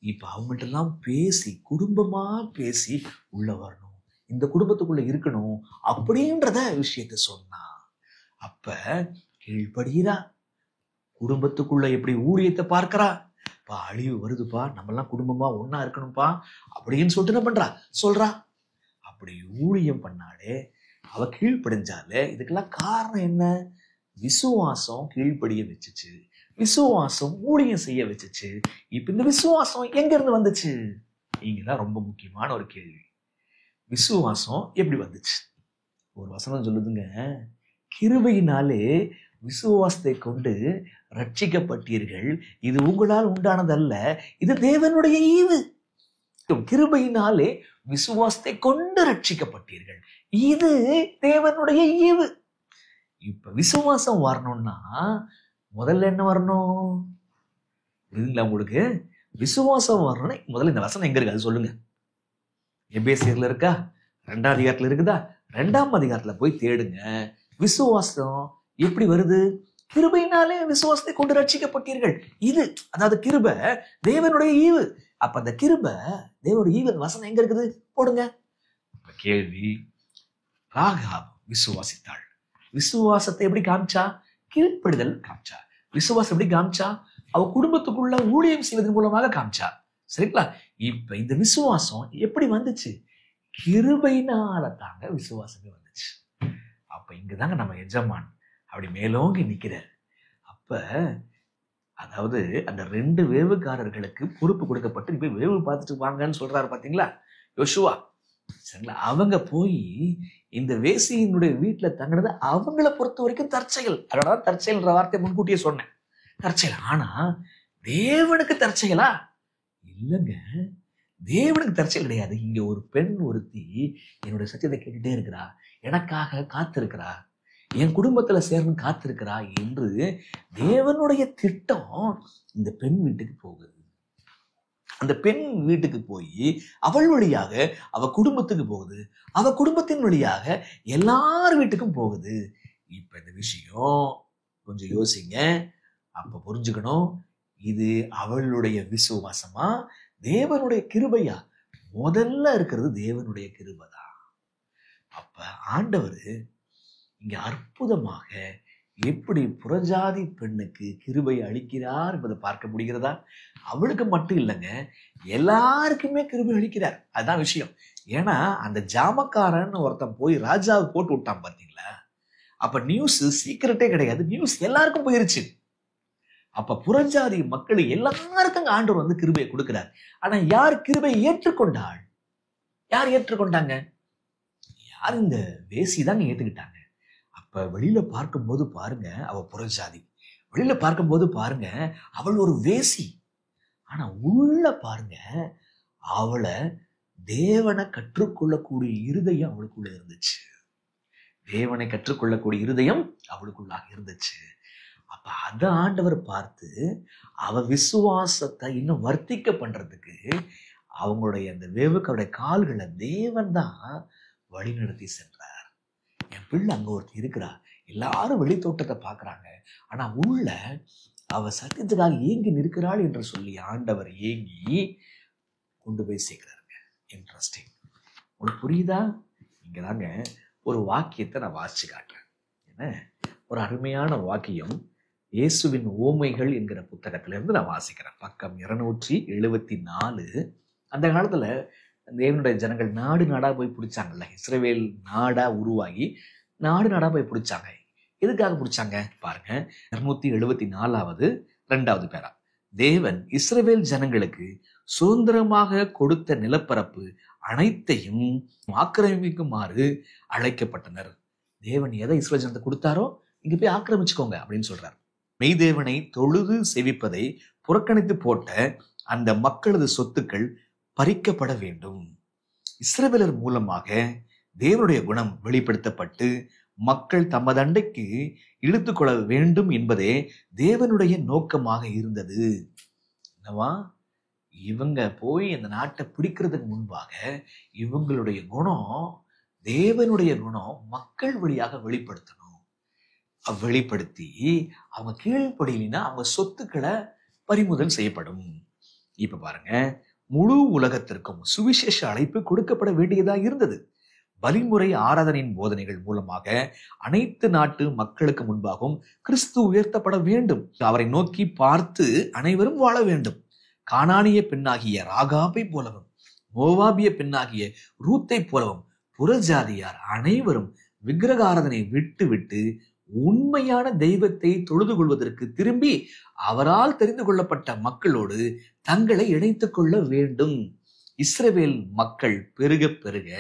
இப்ப அவங்கள்ட்ட எல்லாம் பேசி, குடும்பமா பேசி உள்ள வரணும், இந்த குடும்பத்துக்குள்ள இருக்கணும் அப்படின்றத விஷயத்த சொன்னா. அப்ப கீழ்படுகிறா. குடும்பத்துக்குள்ள எப்படி ஊழியத்தை பார்க்கிறா. பா, அழிவு வருதுப்பா, நம்ம எல்லாம் குடும்பமா ஒன்னா இருக்கணும்பா அப்படின்னு சொல்லிட்டு என்ன பண்றா? சொல்றா. அப்படி ஊழியம் பண்ணாலே, அவ கீழ்ப்படிஞ்சாலே. இதுக்கெல்லாம் காரணம் என்ன? விசுவாசம் கீழ்ப்படிய வச்சுச்சு, விசுவாசம் ஊழியம் செய்ய வச்சுச்சு. இப்ப இந்த விசுவாசம் எங்க இருந்து வந்துச்சு? இங்கதான் ரொம்ப முக்கியமான ஒரு கேள்வி. விசுவாசம் எப்படி வந்துச்சு? ஒரு வசனம் சொல்லுதுங்க, கிருபையினாலே விசுவாசத்தை கொண்டு ரட்சிக்கப்பட்டீர்கள், இது உங்களால் உண்டானதல்ல, இது தேவனுடைய ஈவு. கிருபையினாலே விசுவாசத்தை கொண்டு ரட்சிக்கப்பட்டீர்கள், இது தேவனுடைய ஈவு. இப்ப விசுவாசம் வரணும்னா முதல்ல என்ன வரணும்? புரியுதுங்களா உங்களுக்கு? விசுவாசம் வரணும்னா முதல்ல இந்த வசனம் எங்க இருக்கு அது சொல்லுங்க. எபேசியர்ல இருக்கா? 2ஆம் அதிகாரத்துல இருக்குதா? 2ஆம் அதிகாரத்துல போய் தேடுங்க. விசுவாசம் எப்படி வருது? கிருபையினாலே விசுவாசத்தை கொண்டு ரட்சிக்கப்பட்டீர்கள். இது அதாவது கிருபை தேவனுடைய ஈவு. அப்ப அந்த கிருபை தேவனுடைய ஈவு வசனம் எங்க இருக்குது? போடுங்க. கேள்வி, ராகாப் விசுவாசித்தாள். விசுவாசத்தை எப்படி காமிச்சா? கீழ்ப்படிதல் காமிச்சா. விசுவாசம் எப்படி காமிச்சா? அவ குடும்பத்துக்குள்ள ஊழியம் செய்வதன் மூலமாக காமிச்சா. சரிங்களா? இப்ப இந்த விசுவாசம் எப்படி வந்துச்சு? கிருபையினால தாங்க விசுவாசமே வந்துச்சு. அப்ப இங்கதாங்க நம்ம எஜமான் அப்படி மேலோங்கி நிக்கிறார். அப்ப அதாவது அந்த 2 வேவுக்காரர்களுக்கு பொறுப்பு கொடுக்கப்பட்டு நீ போய் வேவு பார்த்துட்டு வாங்கன்னு சொல்றாரு பாத்தீங்களா யோசுவா. சரிங்களா? அவங்க போய் இந்த வேசியினுடைய வீட்டுல தங்கினது அவங்கள பொறுத்த வரைக்கும் தற்செயல். அதனால தற்செயல்ன்ற வார்த்தை முன்கூட்டியே சொன்னேன், தற்செயல். ஆனா தேவனுக்கு தற்செயலா? இல்லைங்க, தேவனுக்கு தற்செயல் கிடையாது. இங்க ஒரு பெண் ஒருத்தி என்னுடைய சத்தியத்தை கேட்டுட்டே இருக்கிறா, எனக்காக காத்திருக்கிறா, என் குடும்பத்துல சேரணும் காத்திருக்கிறா என்று தேவனுடைய திட்டம் இந்த பெண் வீட்டுக்கு போகுது. அந்த பெண் வீட்டுக்கு போய் அவள் வழியாக அவ குடும்பத்துக்கு போகுது, அவ குடும்பத்தின் வழியாக எல்லார் வீட்டுக்கும் போகுது. இப்ப இந்த விஷயம் கொஞ்சம் யோசிங்க. அப்ப புரிஞ்சுக்கணும், இது அவளுடைய விசுவாசமா தேவனுடைய கிருபையா? முதல்ல இருக்கிறது தேவனுடைய கிருபைதான். அப்ப ஆண்டவர் இங்க அற்புதமாக எப்படி புறஜாதி பெண்ணுக்கு கிருபை அளிக்கிறார் என்பதை பார்க்க முடிகிறதா? அவளுக்கு மட்டும் இல்லைங்க, எல்லாருக்குமே கிருபை அளிக்கிறார். அதுதான் விஷயம். ஏன்னா அந்த ஜாமக்காரன் ஒருத்தன் போய் ராஜாவை போட்டு விட்டான் பாத்தீங்களா? அப்ப நியூஸ் சீக்கிரட்டே கிடையாது, நியூஸ் எல்லாருக்கும் போயிருச்சு. அப்ப புறஜாதி மக்கள் எல்லாருக்கும் ஆண்டவர் வந்து கிருபையை கொடுக்கிறார். ஆனா யார் கிருபையை ஏற்றுக்கொண்டாள்? யார் ஏற்றுக்கொண்டாங்க? யார்? இந்த வேசி தாங்க ஏத்துக்கிட்டாங்க. அப்ப வெளியில பார்க்கும்போது பாருங்க அவ புறஜாதி, வெளியில பார்க்கும்போது பாருங்க அவள் ஒரு வேசி. ஆனா உள்ள பாருங்க அவளை தேவனை கற்றுக்கொள்ளக்கூடிய இருதயம் அவளுக்குள்ள இருந்துச்சு. தேவனை கற்றுக்கொள்ளக்கூடிய இருதயம் அவளுக்குள்ளாக இருந்துச்சு. அப்ப அத ஆண்டவர் பார்த்து அவ விசுவாசத்தை இன்னும் வர்த்திக்க பண்றதுக்கு அவங்களுடைய அந்த வேவுக்களுடைய கால்களை தேவன் தான் வழிநடத்தி சென்றார். என் பிள்ளை அங்க ஒருத்தர் இருக்கிறா, எல்லாரும் வெளித்தோட்டத்தை பாக்குறாங்க, ஆனா உள்ள அவ சத்தியத்துக்காக ஏங்கி நிற்கிறாள் என்று சொல்லி ஆண்டவர் ஏங்கி கொண்டு போய் சேர்க்கிறாருங்க. இன்ட்ரெஸ்டிங். உங்களுக்கு புரியுதா? இங்கதாங்க ஒரு வாக்கியத்தை நான் வாசிச்சு காட்டுறேன். என்ன ஒரு அருமையான வாக்கியம். இயேசுவின் ஓமைகள் என்கிற புத்தகத்திலிருந்து நான் வாசிக்கிறேன். பக்கம் 274. அந்த காலத்துல தேவனுடைய ஜனங்கள் நாடு நாடா போய் பிடிச்சாங்கல்ல, இஸ்ரவேல் நாடா உருவாகி நாடு நாடா போய் பிடிச்சாங்க. எதுக்காக பிடிச்சாங்க பாருங்க. 274வது 2வது பேரா. தேவன் இஸ்ரவேல் ஜனங்களுக்கு சுதந்திரமாக கொடுத்த நிலப்பரப்பு அனைத்தையும் ஆக்கிரமிக்குமாறு அழைக்கப்பட்டனர். தேவன் எதை இஸ்ரவேல் ஜனத்தை கொடுத்தாரோ இங்க போய் ஆக்கிரமிச்சுக்கோங்க அப்படின்னு சொல்றாரு. மெய்தேவனை தொழுது செவிப்பதை புறக்கணித்து போட்ட அந்த மக்களது சொத்துக்கள் பறிக்கப்பட வேண்டும். இஸ்ரவேலர் மூலமாக தேவனுடைய குணம் வெளிப்படுத்தப்பட்டு மக்கள் தமதண்டைக்கு இழுத்துக்கொள்ள வேண்டும் என்பதே தேவனுடைய நோக்கமாக இருந்தது. என்னவா, இவங்க போய் அந்த நாட்டை பிடிக்கிறதுக்கு முன்பாக இவங்களுடைய குணம், தேவனுடைய குணம் மக்கள் வழியாக வெளிப்படுத்தணும். வெளிப்படுத்தி அவங்க கீழ்ப்படியினா அவங்க சொத்துக்களை பறிமுதல் செய்யப்படும். இப்ப பாருங்க, முழு உலகத்திற்கும் சுவிசேஷ அழைப்பு கொடுக்கப்பட வேண்டியதா இருந்தது. பலிமுறை ஆராதனையின் போதனைகள் மூலமாக அனைத்து நாட்டு மக்களுக்கு முன்பாகவும் கிறிஸ்து உயர்த்தப்பட வேண்டும். அவரை நோக்கி பார்த்து அனைவரும் வாழ வேண்டும். கானானிய பெண்ணாகிய ராகாபை போலவும் மோவாபிய பெண்ணாகிய ரூத்தை போலவும் புறஜாதியார் அனைவரும் விக்கிரக ஆராதனை விட்டு உண்மையான தெய்வத்தை தொழுது கொள்வதற்கு திரும்பி அவரால் தெரிந்து கொள்ளப்பட்ட மக்களோடு தங்களை இணைத்துக் கொள்ள வேண்டும். இஸ்ரவேல் மக்கள் பெருக பெருக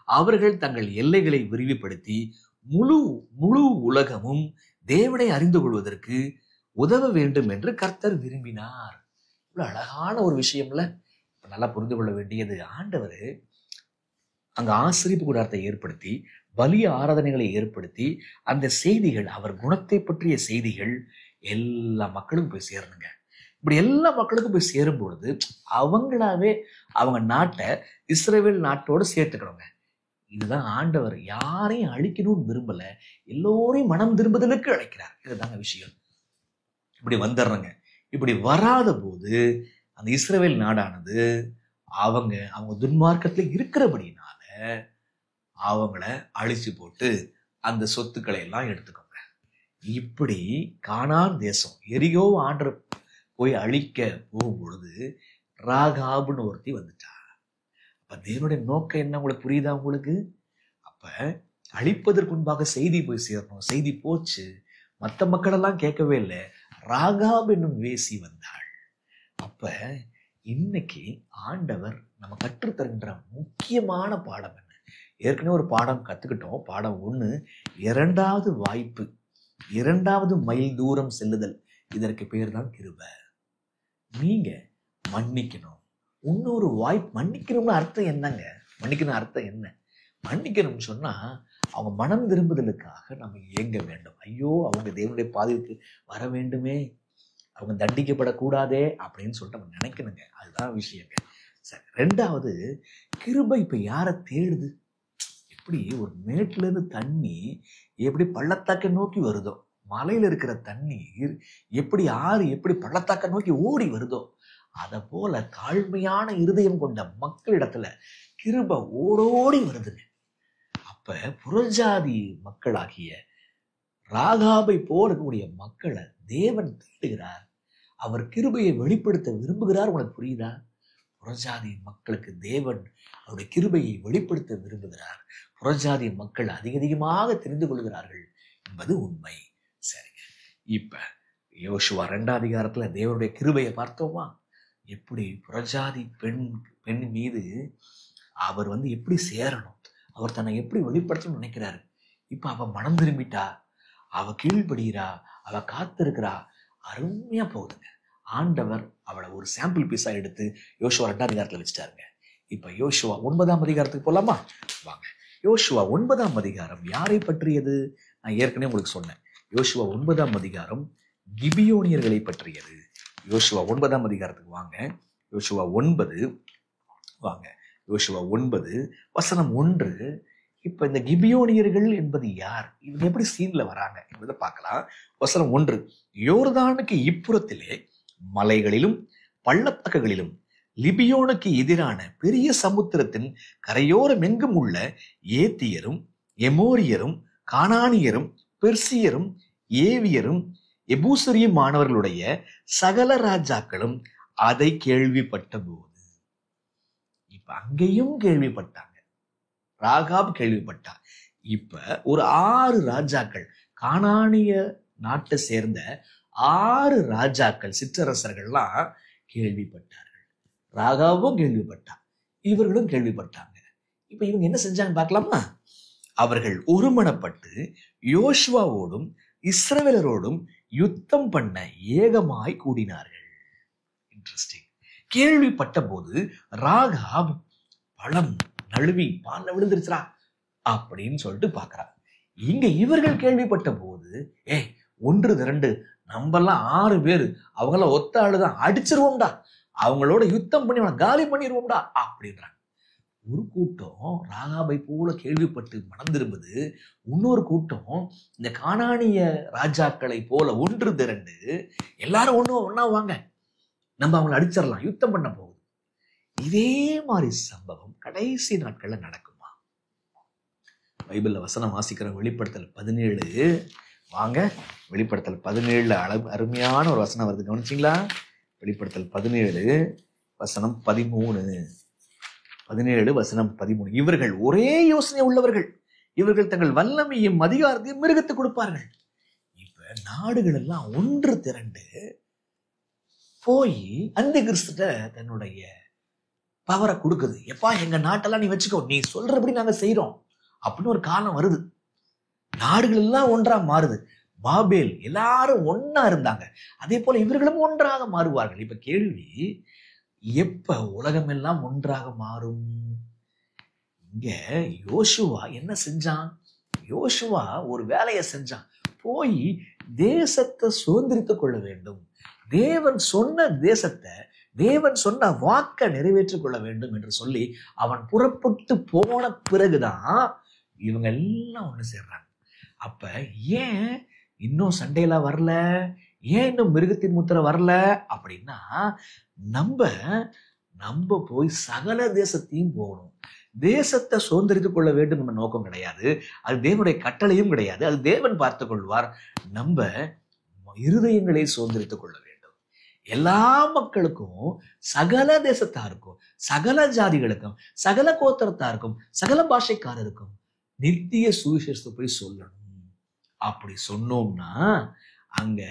அவர்கள் தங்கள் எல்லைகளை விரிவுபடுத்தி முழு உலகமும் தேவனை அறிந்து கொள்வதற்கு உதவ வேண்டும் என்று கர்த்தர் விரும்பினார். இவ்வளவு அழகான ஒரு விஷயம்ல. நல்லா புரிந்து கொள்ள வேண்டியது, ஆண்டவர் அங்க ஆசரிப்பு கூடாரத்தை ஏற்படுத்தி பலி ஆராதனைகளை ஏற்படுத்தி அந்த செய்திகள், அவர் குணத்தை பற்றிய செய்திகள் எல்லா மக்களுக்கும் போய் சேரணுங்க. இப்படி எல்லா மக்களுக்கும் போய் சேரும் பொழுது அவங்களாவே அவங்க நாட்டை இஸ்ரவேல் நாட்டோடு சேர்த்துக்கணுங்க. இதுதான் ஆண்டவர். யாரையும் அழிக்கணும்னு விரும்பல, எல்லோரையும் மனம் திரும்புதலுக்கு அழைக்கிறார். இதுதாங்க விஷயம். இப்படி வந்துடுறாங்க. இப்படி வராத போது அந்த இஸ்ரவேல் நாடானது அவங்க துன்மார்க்கத்துல இருக்கிறபடினால அவங்கள அழிச்சு போட்டு அந்த சொத்துக்களை எல்லாம் எடுத்துக்கோங்க. இப்படி கானான் தேசம் எரிகோ ஆண்டவர் போய் அழிக்க போகும் பொழுது ராகாபுன்னு ஒருத்தி வந்துட்டா. அப்ப தேவனுடைய நோக்கம் என்ன உங்களுக்கு புரியுதா உங்களுக்கு? அப்ப அழிப்பதற்கு முன்பாக செய்தி போய் சேரணும். செய்தி போச்சு, மற்ற மக்கள் எல்லாம் கேட்கவே இல்லை. ராகாப் என்னும் வேசி வந்தாள். அப்ப இன்னைக்கு ஆண்டவர் நம்ம கற்றுத்தருகின்ற முக்கியமான பாடம் என்ன? ஏற்கனவே ஒரு பாடம் கத்துக்கிட்டோம். பாடம் 1, 2வது வாய்ப்பு, 2வது மைல் தூரம் செல்லுதல். இதற்கு பேர் தான் கிருபை. நீங்க மன்னிக்கணும். இன்னொரு வாய்ப்பு. மன்னிக்கணும்னு அர்த்தம் என்னங்க? மன்னிக்கணும் அர்த்தம் என்ன? மன்னிக்கணும்னு சொன்னா அவங்க மனம் திரும்புதலுக்காக நம்ம இயங்க வேண்டும். ஐயோ, அவங்க தேவனுடைய பாதைக்கு வர வேண்டுமே, அவங்க தண்டிக்கப்படக்கூடாதே அப்படின்னு சொல்லிட்டு நம்ம நினைக்கணுங்க. அதுதான் விஷயங்க. சரி, 2வது கிருபை இப்ப யாரை தேடுது? எப்படி ஒரு மேட்டுல இருந்து தண்ணி எப்படி பள்ளத்தாக்கை நோக்கி வருதோ, மலையில இருக்கிற தண்ணீர் எப்படி ஆறு எப்படி பள்ளத்தாக்கை நோக்கி ஓடி வருதோ, அத போல தாழ்மையான இருதயம் கொண்ட மக்களிடத்துல கிருபை ஓடோடி வருதுங்க. அப்ப புறஜாதி மக்களாகிய ராகாபை போல இருக்கக்கூடிய மக்களை தேவன் தேடுகிறார். அவர் கிருபையை வெளிப்படுத்த விரும்புகிறார். உனக்கு புரியுதா? புறஜாதி மக்களுக்கு தேவன் அவருடைய கிருபையை வெளிப்படுத்த விரும்புகிறார். புறஜாதி மக்கள் அதிகமாக தெரிந்து கொள்கிறார்கள் என்பது உண்மை. சரிங்க. இப்ப யோசுவா 2ஆம் அதிகாரத்துல தேவனுடைய கிருபையை பார்த்தோமா? எப்படி புறஜாதி பெண் மீது அவர் எப்படி சேரணும், அவர் தன்னை எப்படி வெளிப்படுத்தணும்னு நினைக்கிறாரு. இப்ப அவ மனம் திரும்பிட்டா, அவ கீழ்படுகிறா, அவ காத்திருக்கிறா. அருமையா போகுதுங்க. ஆண்டவர் அவளை ஒரு சாம்பிள் பீஸா எடுத்து யோசுவா 2ஆம் அதிகாரத்துல வச்சுட்டாருங்க. இப்ப யோசுவா 9ஆம் அதிகாரத்துக்கு போலாமா? வாங்க. யோசுவா 9ஆம் அதிகாரம் யாரை பற்றியது? நான் ஏற்கனவே உங்களுக்கு சொன்னேன். யோசுவா 9ஆம் அதிகாரம் கிபியோனியர்களை பற்றியது. யோசுவா 9ஆம் அதிகாரத்துக்கு வாங்க. யோசுவா 9 வாங்க. யோசுவா 9 வசனம் 1. இப்ப இந்த கிபியோனியர்கள் என்பது யார், இவங்க எப்படி சீன்ல வராங்க என்பதை பார்க்கலாம். வசனம் 1. யோர்தானுக்கு இப்புறத்திலே மலைகளிலும் பள்ளத்தாக்குகளிலும் லிபியோனுக்கு எதிரான பெரிய சமுத்திரத்தின் கரையோரம் எங்கும் உள்ள ஏத்தியரும் எமோரியரும் கானானியரும் பெர்சியரும் ஏவியரும் எபூசரியும் மாணவர்களுடைய சகல ராஜாக்களும் அதை கேள்விப்பட்ட போது, இப்ப அங்கேயும் கேள்விப்பட்டாங்க. ராகாப் கேள்விப்பட்டா. இப்ப ஒரு 6 ராஜாக்கள், கானானிய நாட்டை சேர்ந்த 6 ராஜாக்கள், சிற்றரசர்கள்லாம் கேள்விப்பட்டார்கள். ராகாவும் கேள்விப்பட்டா, இவர்களும் கேள்விப்பட்டாங்க. இப்ப இவங்க என்ன செஞ்சாங்க பார்க்கலாமா? அவர்கள் ஒருமனப்பட்டு யோசுவாவோடும் இஸ்ரவேலரோடும் யுத்தம் பண்ண ஏகமாய் கூடினார்கள். இன்ட்ரெஸ்டிங். கேள்விப்பட்ட போது ராகாப் பழம் நழுவி பால்ல விழுந்துருச்சுரா அப்படின்னு சொல்லிட்டு பாக்குறா. இங்க இவர்கள் கேள்விப்பட்ட போது, ஒன்று திரண்டு நம்மெல்லாம் 6 பேரு, அவங்கள ஒத்த ஆளுதான், அடிச்சிருவோம்டா, அவங்களோட யுத்தம் பண்ணி அவனை காலி பண்ணிடுவோம்டா அப்படின்றாங்க. ஒரு கூட்டம் ராகாபை போல கேள்விப்பட்டு மனம் திரும்புது. இன்னொரு கூட்டம் இந்த கானானிய ராஜாக்களை போல ஒன்று திரண்டு எல்லாரும் ஒன்னா வாங்க, நம்ம அவங்களை அடிச்சிடலாம், யுத்தம் பண்ண போகுது. இதே மாதிரி சம்பவம் கடைசி நாட்கள்ல நடக்குமா? பைபிள்ல வசனம் வாசிக்கிற வெளிப்படுத்தல் 17. வாங்க, வெளிப்படுத்தல் 17 அருமையான ஒரு வசனம் வருது, கவனிச்சிங்களா? வெளிப்படுத்தல் 17 வசனம் 13. 17 வசனம் 13. இவர்கள் ஒரே யோசனை உள்ளவர்கள், இவர்கள் தங்கள் வல்லமையும் அதிகாரத்தையும் மிருகத்துக்கு கொடுப்பார்கள். இப்ப நாடுகள் எல்லாம் ஒன்று திரண்டு போய் அந்த கிறிஸ்துட்ட தன்னுடைய பவரை கொடுக்குது. எப்பா, எங்க நாட்டெல்லாம் நீ வச்சுக்கோ, நீ சொல்றபடி நாங்க செய்யறோம் அப்படின்னு ஒரு காலம் வருது. நாடுகள் எல்லாம் ஒன்றா மாறுது. பாபேல் எல்லாரும் ஒன்னா இருந்தாங்க, அதே போல இவர்களும் ஒன்றாக மாறுவார்கள். இப்ப கேள்வி, எப்ப உலகம் எல்லாம் ஒன்றாக மாறும்? இங்க யோசுவா என்ன செஞ்சான்? யோசுவா ஒரு வேலையை செஞ்சான். போய் தேசத்தை சுதந்திரித்துக் கொள்ள வேண்டும், தேவன் சொன்ன தேசத்தை, தேவன் சொன்ன வாக்கை நிறைவேற்றிக் கொள்ள வேண்டும் என்று சொல்லி அவன் புறப்பட்டு போன பிறகுதான் இவங்க எல்லாம் ஒண்ணு சேர்றாங்க. அப்ப ஏன் இன்னும் சண்டையில வரல, ஏன் இன்னும் மிருகத்தின் முத்திரை வரல அப்படின்னா, நம்ம போய் சகல தேசத்தையும் போகணும். தேசத்தை சுதந்திரித்துக் கொள்ள வேண்டும் என்ற நோக்கம் கிடையாது, அது தேவனுடைய கட்டளையும் கிடையாது, அது தேவன் பார்த்துக் கொள்வார். நம்ம இருதயங்களை சுதந்திரித்துக் கொள்ள வேண்டும். எல்லா மக்களுக்கும், சகல தேசத்தாருக்கும், சகல ஜாதிகளுக்கும், சகல கோத்திரத்தாருக்கும், சகல பாஷைக்காரருக்கும் நித்திய சுவிசேஷத்தை போய் சொல்லணும். அப்படி சொன்னோம்னா அங்க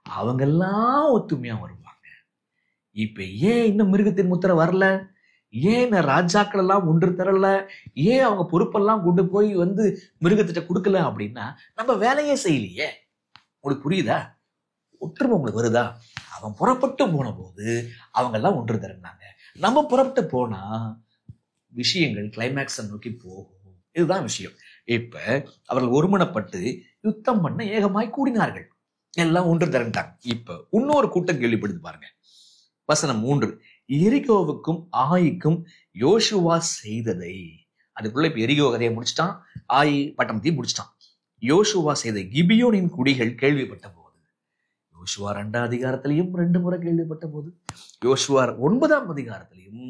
அவங்கெல்லாம் ஒத்துமையா வருவாங்க. இப்ப ஏன் இன்னும் மிருகத்தின் முத்திரை வரல? ஏன் ராஜாக்கள் எல்லாம் ஒன்று தரல? ஏன் அவங்க பொறுப்பெல்லாம் கொண்டு போய் மிருகத்திட்ட கொடுக்கல அப்படின்னா, நம்ம வேலையே செய்யலையே. உங்களுக்கு புரியுதா? ஒற்றுமை உங்களுக்கு வருதா? அவன் புறப்பட்டு போன போது அவங்க எல்லாம் ஒன்று திரண்டாங்க. நம்ம புறப்பட்டு போனா விஷயங்கள் கிளைமேக்ஸை நோக்கி போகும். இதுதான் விஷயம். இப்ப அவர்கள் ஒருமனப்பட்டு யுத்தம் பண்ண ஏகமாய் கூடினார்கள், எல்லாம் ஒன்று திரண்டாங்க. இப்ப இன்னொரு கூட்டம் கேள்விப்படுது பாருங்க, வசனம் 3. எரிகோவுக்கும் ஆயிக்கும் யோசுவா செய்ததை. அதுக்குள்ள இப்ப எரிகோ கதையை முடிச்சுட்டான், ஆயி பட்டணத்தையும் முடிச்சிட்டான். யோசுவா செய்த கிபியோனின் குடிகள் கேள்விப்பட்ட போது, யோசுவா 2ஆம் அதிகாரத்திலையும் 2 முறை கேள்விப்பட்ட போது, யோசுவா 9ஆம் அதிகாரத்திலையும்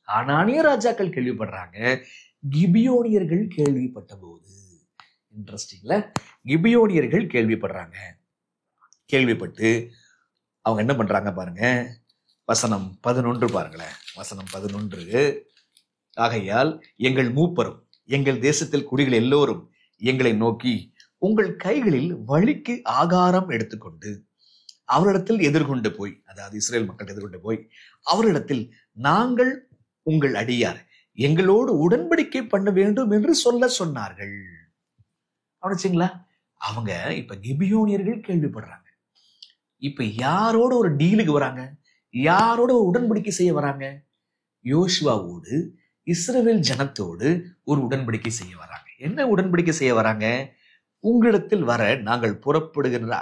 கானானிய ராஜாக்கள் கேள்விப்படுறாங்க, கிபியோனியர்கள் கேள்விப்பட்ட போது. இன்ட்ரெஸ்டிங்ல, கிபியோனியர்கள் கேள்விப்படுறாங்க. கேள்விப்பட்டு அவங்க என்ன பண்றாங்க பாருங்க, வசனம் 11 பாருங்களேன். வசனம் 11. ஆகையால் எங்கள் மூப்பரும் எங்கள் தேசத்தில் குடிகள் எல்லோரும் எங்களை நோக்கி, உங்கள் கைகளில் வழிக்கு ஆகாரம் எடுத்துக்கொண்டு அவரிடத்தில் எதிர்கொண்டு போய், அதாவது இஸ்ரேல் மக்கள் எதிர்கொண்டு போய் அவரிடத்தில், நாங்கள் உங்கள் அடியார், எங்களோடு உடன்படிக்கை பண்ண வேண்டும் என்று சொல்ல சொன்னார்கள். அவனுச்சிங்களா, அவங்க இப்ப கிபியோனியர்கள் கேள்விப்படுறாங்க. இப்ப யாரோட ஒரு டீலுக்கு வராங்க? யாரோட உடன்படிக்கை செய்ய வராங்க? யோசுவாவோடு, இஸ்ரவேல் ஜனத்தோடு ஒரு உடன்படிக்கை செய்ய வராங்க. என்ன உடன்படிக்கை செய்ய வராங்க? உங்களிடத்தில் வர நாங்கள் புறப்படுகிற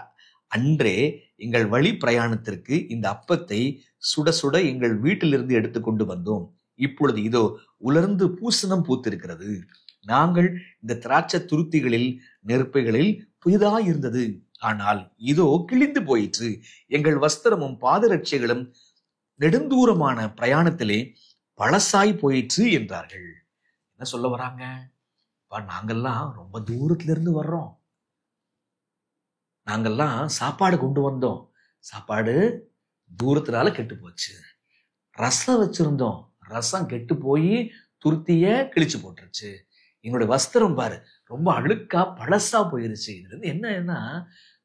அன்றே எங்கள் வழி பிரயாணத்திற்கு இந்த அப்பத்தை சுட சுட எங்கள் வீட்டிலிருந்து எடுத்துக்கொண்டு வந்தோம். இப்பொழுது இதோ உலர்ந்து பூசணம் பூத்திருக்கிறது. நாங்கள் இந்த திராட்சை துருத்திகளில் நெருப்பைகளில் புதிதாயிருந்தது, ஆனால் இதோ கிழிந்து போயிற்று. எங்கள் வஸ்திரமும் பாதரட்சைகளும் நெடுந்தூரமான பிரயாணத்திலே பழசாய் போயிற்று என்றார்கள். என்ன சொல்ல வராங்க? நாங்கெல்லாம் ரொம்ப தூரத்துல இருந்து வர்றோம், நாங்கெல்லாம் சாப்பாடு கொண்டு வந்தோம், சாப்பாடு தூரத்தினால கெட்டு போச்சு. ரசம் வச்சிருந்தோம், ரசம் கெட்டு போய் துருத்திய கிழிச்சு போட்டுருச்சு. எங்களுடைய வஸ்திரம் பாரு ரொம்ப அழுக்கா பழசா போயிருச்சு. இதுல இருந்து என்னன்னா,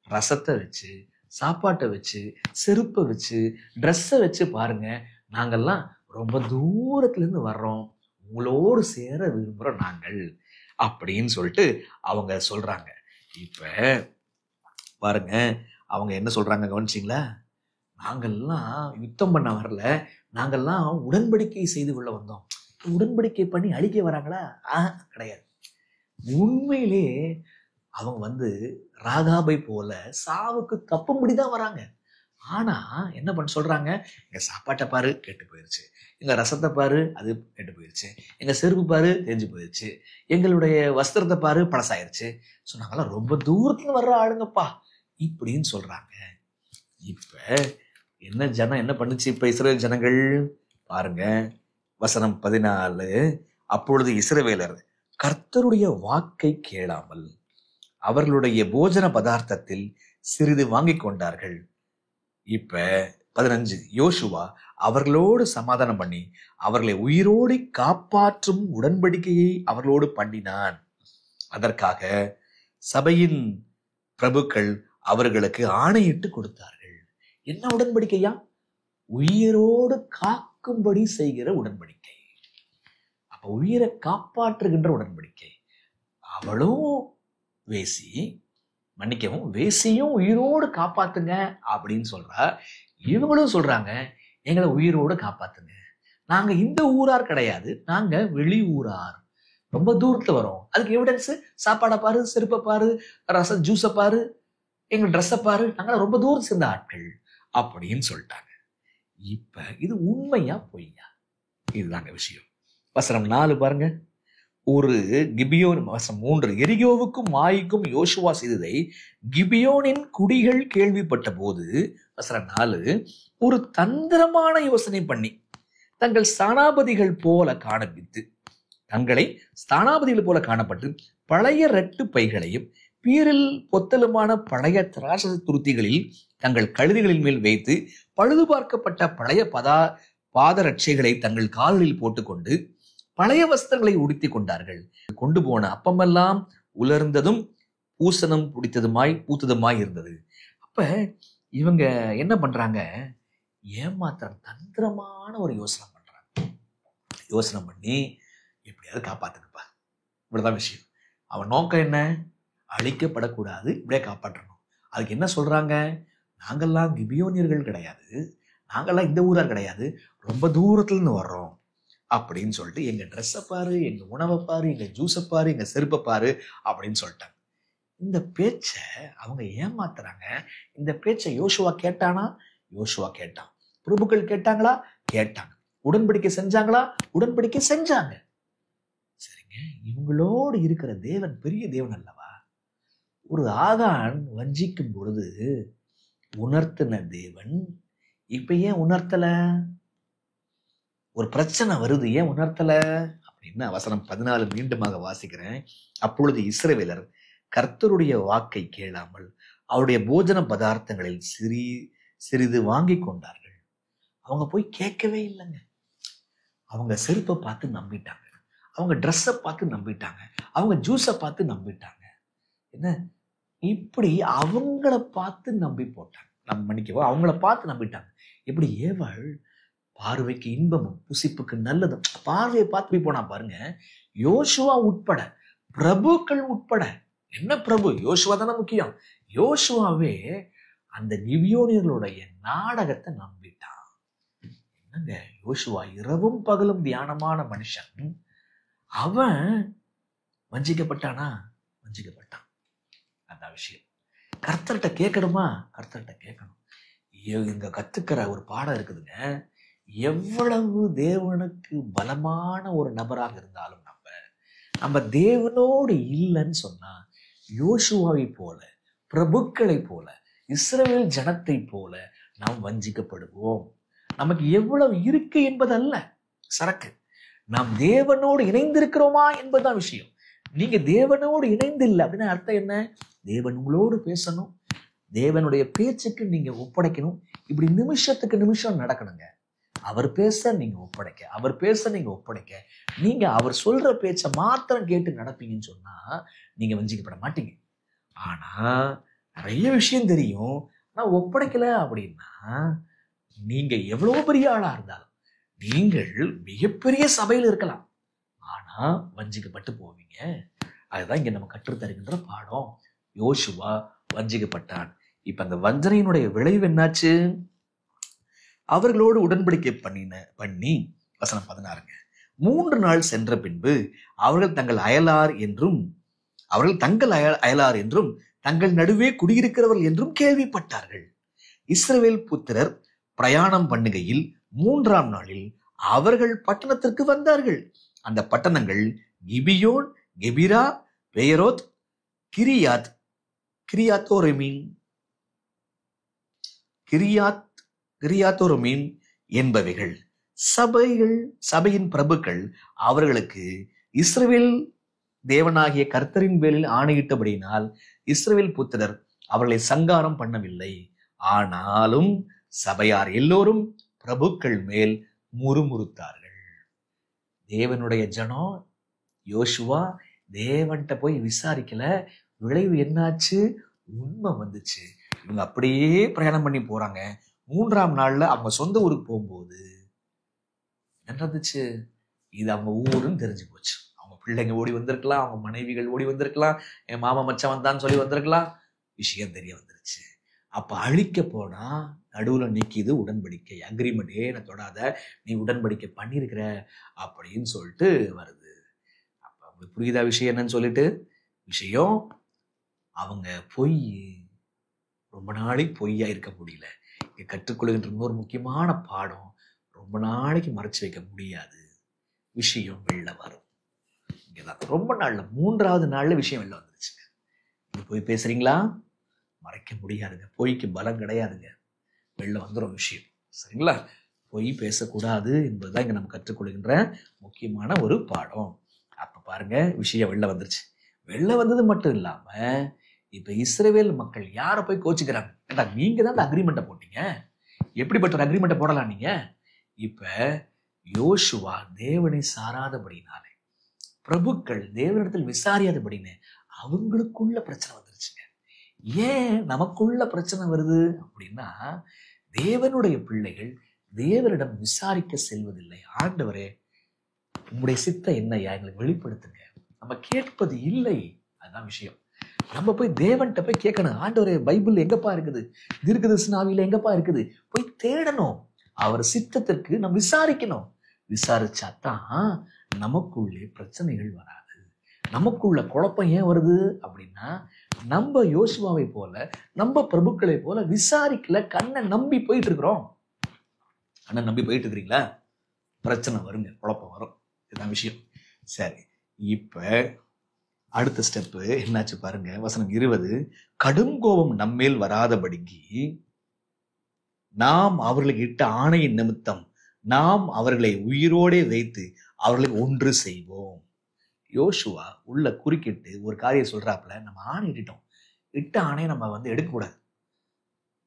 ரசத்தை வச்சு, சாப்பாட்டை வச்சு, செருப்பை வச்சு, ட்ரெஸ்ஸை வச்சு பாருங்க, நாங்கெல்லாம் ரொம்ப தூரத்துல இருந்து வர்றோம், உங்களோடு சேர விரும்புறோம் நாங்கள் அப்படின்னு சொல்லிட்டு அவங்க சொல்றாங்க. இப்ப பாருங்க, அவங்க என்ன சொல்றாங்க கவனிச்சிங்களா? நாங்கள்லாம் யுத்தம் பண்ண வரல, நாங்கள்லாம் உடன்படிக்கை செய்து கொள்ள வந்தோம். உடன்படிக்கை பண்ணி அழிக்க வராங்களா? கிடையாது. உண்மையிலே அவங்க ராகாபை போல சாவுக்கு தப்பும்படிதான் வராங்க. ஆனா என்ன பண்ண சொல்றாங்க? எங்க சாப்பாட்டை பாரு கெட்டு போயிருச்சு, எங்க ரசத்தை பாரு அது கெட்டு போயிருச்சு, எங்க செருப்பு பாரு தெரிஞ்சு போயிருச்சு, எங்களுடைய வஸ்திரத்தை பாரு பழசாயிருச்சு. நாங்கெல்லாம் ரொம்ப தூரத்துல வர்ற ஆளுங்கப்பா இப்படின்னு சொல்றாங்க. இப்ப என்ன பண்ணுச்சு இப்ப இஸ்ரவேல் ஜனங்கள் பாருங்க, வசனம் 14. அப்பொழுது இஸ்ரவேலர் கர்த்தருடைய வாக்கை கேளாமல் அவர்களுடைய போஜன பதார்த்தத்தில் சிறிது வாங்கி கொண்டார்கள். இப்ப 15, யோசுவா அவர்களோடு சமாதானம் பண்ணி அவர்களை உயிரோடு காப்பாற்றும் உடன்படிக்கையை அவர்களோடு பண்ணினான். அதற்காக சபையின் பிரபுக்கள் அவர்களுக்கு ஆணையிட்டு கொடுத்தார்கள். என்ன உடன்படிக்கையா? உயிரோடு காக்கும்படி செய்கிற உடன்படிக்கை. அப்ப உயிரை காப்பாற்றுகின்ற உடன்படிக்கை. அவளும் வேசி, மன்னிக்கவும், வேசியும் உயிரோடு காப்பாத்துங்க அப்படின்னு சொல்றா. இவங்களும் சொல்றாங்க எங்களை உயிரோடு காப்பாத்துங்க, நாங்க இந்த ஊரார் கிடையாது, நாங்க வெளி ஊரார், ரொம்ப தூரத்துல வரோம். அதுக்கு எவிடன்ஸ் சாப்பாடை பாரு, செருப்பை பாரு, ரச ஜூஸை பாரு, எங்க ட்ரெஸ்ஸை பாரு, நாங்களாம் ரொம்ப தூரம் சேர்ந்த ஆட்கள் அப்படின்னு சொல்லிட்டாங்க. இப்ப இது உண்மையா பொய்யா? இதுதாங்க விஷயம். வசனம் 4 பாருங்க. ஒரு கிபியோன், வசனம் 3, எரிகோவுக்கும் மாய்க்கும் யோசுவா செய்ததை கிபியோனின் குடிகள் கேள்விப்பட்ட போது, வசனம் 4, ஒரு தந்திரமான யோசனை பண்ணி தங்கள் ஸ்தானாபதிகள் போல காண்பித்து, தங்களை ஸ்தானாபதிகள் போல காணப்பட்டு பழைய ரெட்டு பைகளையும் பீரில் பொத்தலுமான பழைய திராட்சை துருத்திகளில் தங்கள் கழுதைகளின் மேல் வைத்து பழுது பார்க்கப்பட்ட பழைய பாதரட்சைகளை தங்கள் கால்களில் போட்டுக்கொண்டு பழைய வஸ்திரங்களை உடுத்தி கொண்டார்கள். கொண்டு போன அப்பமெல்லாம் உலர்ந்ததும் பூசணம் பூத்ததுமாய் இருந்தது. அப்ப இவங்க என்ன பண்றாங்க? ஏமாத்திரம், தந்திரமான ஒரு யோசனை பண்றாங்க. யோசனை பண்ணி எப்படியாவது காப்பாத்துக்குப்பா, இவ்வளவுதான் விஷயம். அவன் நோக்கம் என்ன? அழிக்கப்படக்கூடாது, இப்படியே காப்பாற்றணும். அதுக்கு என்ன சொல்றாங்க? நாங்கள்லாம் கிபியோனியர்கள் கிடையாது, நாங்கள்லாம் இந்த ஊரார் கிடையாது, ரொம்ப தூரத்துல இருந்து வர்றோம் அப்படின்னு சொல்லிட்டு எங்க ட்ரெஸ்ஸை பாரு, எங்க உணவை பாரு, எங்க ஜூஸை பாரு, எங்க செருப்பை பாரு அப்படின்னு சொல்லிட்டாங்க. இந்த பேச்சை அவங்க ஏமாத்துறாங்க. இந்த பேச்சை யோசுவா கேட்டானா? யோசுவா கேட்டான். பிரபுக்கள் கேட்டாங்களா? கேட்டாங்க. உடன்படிக்கை செஞ்சாங்களா? உடன்படிக்கை செஞ்சாங்க. சரிங்க, இவங்களோடு இருக்கிற தேவன் பெரிய தேவன் அல்லவா? ஒரு ஆகான் வஞ்சிக்கும் பொழுது உணர்த்தின தேவன் இப்ப ஏன் உணர்த்தல? ஒரு பிரச்சனை வருது, ஏன் உணர்த்தல அப்படின்னு வசனம் 14 மீண்டுமாக வாசிக்கிறேன். அப்பொழுது இஸ்ரவேலர் கர்த்தருடைய வாக்கை கேளாமல் அவருடைய போஜன பதார்த்தங்களில் சிறிது வாங்கி கொண்டார்கள். அவங்க போய் கேட்கவே இல்லைங்க. அவங்க செருப்பை பார்த்து நம்பிட்டாங்க, அவங்க ட்ரெஸ்ஸை பார்த்து நம்பிட்டாங்க, அவங்க ஜூஸை பார்த்து நம்பிட்டாங்க. என்ன இப்படி அவங்கள பார்த்து நம்பி போட்டாங்க. நம்ம மன்னிக்கவோ, அவங்கள பார்த்து நம்பிட்டாங்க. எப்படி ஏவாள் பார்வைக்கு இன்பமும் புசிப்புக்கு நல்லதும் பார்வையை பார்த்து போய் போனா பாருங்க. யோசுவா உட்பட, பிரபுக்கள் உட்பட, என்ன பிரபு? யோசுவா தானே முக்கியம். யோசுவாவே அந்த கிபியோனியர்களுடைய நாடகத்தை நம்பிட்டான். என்னங்க, யோசுவா இரவும் பகலும் தியானமான மனுஷன். அவன் வஞ்சிக்கப்பட்டானா? வஞ்சிக்கப்பட்டான். அதான் விஷயம். கர்த்தர்கிட்ட கேட்கணுமா? கர்த்தர்கிட்ட கேட்கணும். இங்க கத்துக்கிற ஒரு பாடம் இருக்குதுங்க. எவ்வளவு தேவனுக்கு பலமான ஒரு நபராக இருந்தாலும் நம்ம தேவனோடு இல்லைன்னு சொன்னா, யோசுவாவை போல, பிரபுக்களை போல, இஸ்ரவேல் ஜனத்தை போல நாம் வஞ்சிக்கப்படுவோம். நமக்கு எவ்வளவு இருக்கு என்பதல்ல சரக்கு, நாம் தேவனோடு இணைந்திருக்கிறோமா என்பதுதான் விஷயம். நீங்க தேவனோடு இணைந்து இல்லை அப்படின்னா அர்த்தம் என்ன? தேவன் உங்களோடு பேசணும், தேவனுடைய பேச்சுக்கு நீங்க ஒப்படைக்கணும். இப்படி நிமிஷத்துக்கு நிமிஷம் நடக்கணுங்க. அவர் பேச நீங்க ஒப்படைக்க, அவர் பேச நீங்க ஒப்படைக்க, நீங்க அவர் சொல்ற பேச்சை மாத்திரம் கேட்டு நடப்பீங்கன்னு சொன்னா நீங்க வஞ்சிக்கப்பட மாட்டீங்க. ஆனா நிறைய விஷயம் தெரியும், ஆனா ஒப்படைக்கல அப்படின்னா நீங்க எவ்வளவு பெரிய ஆளா இருந்தாலும், நீங்கள் மிகப்பெரிய சபையில் இருக்கலாம், ஆனா வஞ்சிக்கப்பட்டு போவீங்க. அதுதான் இங்க நம்ம கற்றுத்தருகின்ற பாடம். யோசுவா வஞ்சிக்கப்பட்டான். இப்ப அந்த வஞ்சனையினுடைய விளைவு என்னாச்சு? அவர்களோடு உடன்படிக்கை பண்ணி வசனம் 16 3 நாள் சென்ற பின்பு அவர்கள் தங்கள் அயலார் என்றும் தங்கள் நடுவே குடியிருக்கிறவர்கள் என்றும் கேள்விப்பட்டார்கள். இஸ்ரவேல் புத்திரர் பிரயாணம் பண்ணுகையில் 3ஆம் நாளில் அவர்கள் பட்டணத்திற்கு வந்தார்கள். அந்த பட்டணங்கள் கிபியோன், கெபிரா, பெயரோத், கிரியாத்தோரமீன் என்பவைகள். சபையின் பிரபுக்கள் அவர்களுக்கு இஸ்ரவேல் தேவனாகிய கர்த்தரின் பேரில் ஆணையிட்டபடியினால் இஸ்ரவேல் புத்திரர் அவர்களை சங்காரம் பண்ணவில்லை. ஆனாலும் சபையார் எல்லோரும் பிரபுக்கள் மேல் முறுமுறுத்தார்கள். தேவனுடைய ஜனம் யோசுவா தேவன்கிட்ட போய் விசாரிக்கல. விளைவு என்னாச்சு? உண்மை வந்துச்சு. இவங்க அப்படியே பிரயாணம் பண்ணி போறாங்க. 3ஆம் நாள்ல அவங்க சொந்த ஊருக்கு போகும்போது என்ன இருந்துச்சு? இது அவங்க ஊருன்னு தெரிஞ்சு போச்சு. அவங்க பிள்ளைங்க ஓடி வந்திருக்கலாம், அவங்க மனைவிகள் ஓடி வந்திருக்கலாம், என் மாமா மச்சான் வந்தான்னு சொல்லி வந்திருக்கலாம். விஷயம் தெரிய வந்துருச்சு. அப்ப அழிக்க போனா நடுவுல நிக்கிது உடன்படிக்கை, அக்ரிமெண்ட். ஏன தொடாத, நீ உடன்படிக்கை பண்ணிருக்கிற அப்படின்னு சொல்லிட்டு வருது. அப்ப அவங்களுக்கு புரியுதா விஷயம் என்னன்னு சொல்லிட்டு? விஷயம் அவங்க ரொம்ப நாளைக்கு பொய்யா இருக்க முடியல. இங்க கற்றுக்கொள்கின்ற இன்னொரு முக்கியமான பாடம், ரொம்ப நாளைக்கு மறைச்சு வைக்க முடியாது. விஷயம் வெளில வரும். இங்கதான் ரொம்ப நாள்ல 3ஆவது நாள்ல விஷயம் வெளில வந்துருச்சு. இது போய் பேசுறீங்களா? மறைக்க முடியாதுங்க. பொய்க்கு பலம் கிடையாதுங்க. வெளில வந்துடும் விஷயம். சரிங்களா? பொய் பேசக்கூடாது என்பதுதான் இங்க நம்ம கற்றுக்கொள்கின்ற முக்கியமான ஒரு பாடம். அப்ப பாருங்க, விஷயம் வெளில வந்துருச்சு. வெளில வந்தது மட்டும் இல்லாம இப்ப இஸ்ரவேல் மக்கள் யாரை போய் கோச்சுக்கிறாங்க? ஏண்டா, நீங்க தான் அக்ரிமெண்ட்டை போட்டீங்க. எப்படிப்பட்ட ஒரு அக்ரிமெண்ட்டை போடலாம் நீங்க? இப்ப யோசுவா தேவனை சாராதபடினாலே, பிரபுக்கள் தேவனிடத்தில் விசாரியாதபடின்னு அவங்களுக்குள்ள பிரச்சனை வந்துருச்சுங்க. ஏன் நமக்குள்ள பிரச்சனை வருது அப்படின்னா, தேவனுடைய பிள்ளைகள் தேவனிடம் விசாரிக்க செல்வதில்லை. ஆண்டவரே, உங்களுடைய சித்தம் என்னையா எங்களுக்கு வெளிப்படுத்துங்க. நம்ம கேட்பது இல்லை. அதுதான் விஷயம். நம்ம போய் தேவன்கிட்ட போய் கேட்கணும். ஆண்டவரே, பைபிள் எங்கப்பா இருக்குது? தீர்க்கதரிசன ஆவியில எங்கப்பா இருக்குது? போய் தேடணும். அவர் சித்தத்திற்கு நம்ம விசாரிக்கணும். விசாரிச்சாதான் நமக்குள்ளே பிரச்சனைகள் வராது. நமக்குள்ள குழப்பம் ஏன் வருது அப்படின்னா, நம்ம யோசுவாவை போல, நம்ம பிரபுக்களை போல விசாரிக்கல. கண்ணை நம்பி போயிட்டு இருக்கிறோம். அண்ணன் நம்பி போயிட்டு இருக்கிறீங்களா? பிரச்சனை வருங்க, குழப்பம் வரும். இதுதான் விஷயம். சரி, இப்ப அடுத்த ஸ்டெப்பு என்னாச்சு பாருங்க. வசனம் 20, கடும் கோபம் நம்மேல் வராதபடிக்கு நாம் அவர்களுக்கு இட்ட ஆணையின் நிமித்தம் நாம் அவர்களை உயிரோடே வைத்து அவர்களை ஒன்று செய்வோம். யோசுவா உள்ள குறுக்கிட்டு ஒரு காரியம் சொல்றாப்புல, நம்ம ஆணையிட்டோம். இட்ட ஆணையை நம்ம எடுக்கக்கூடாது.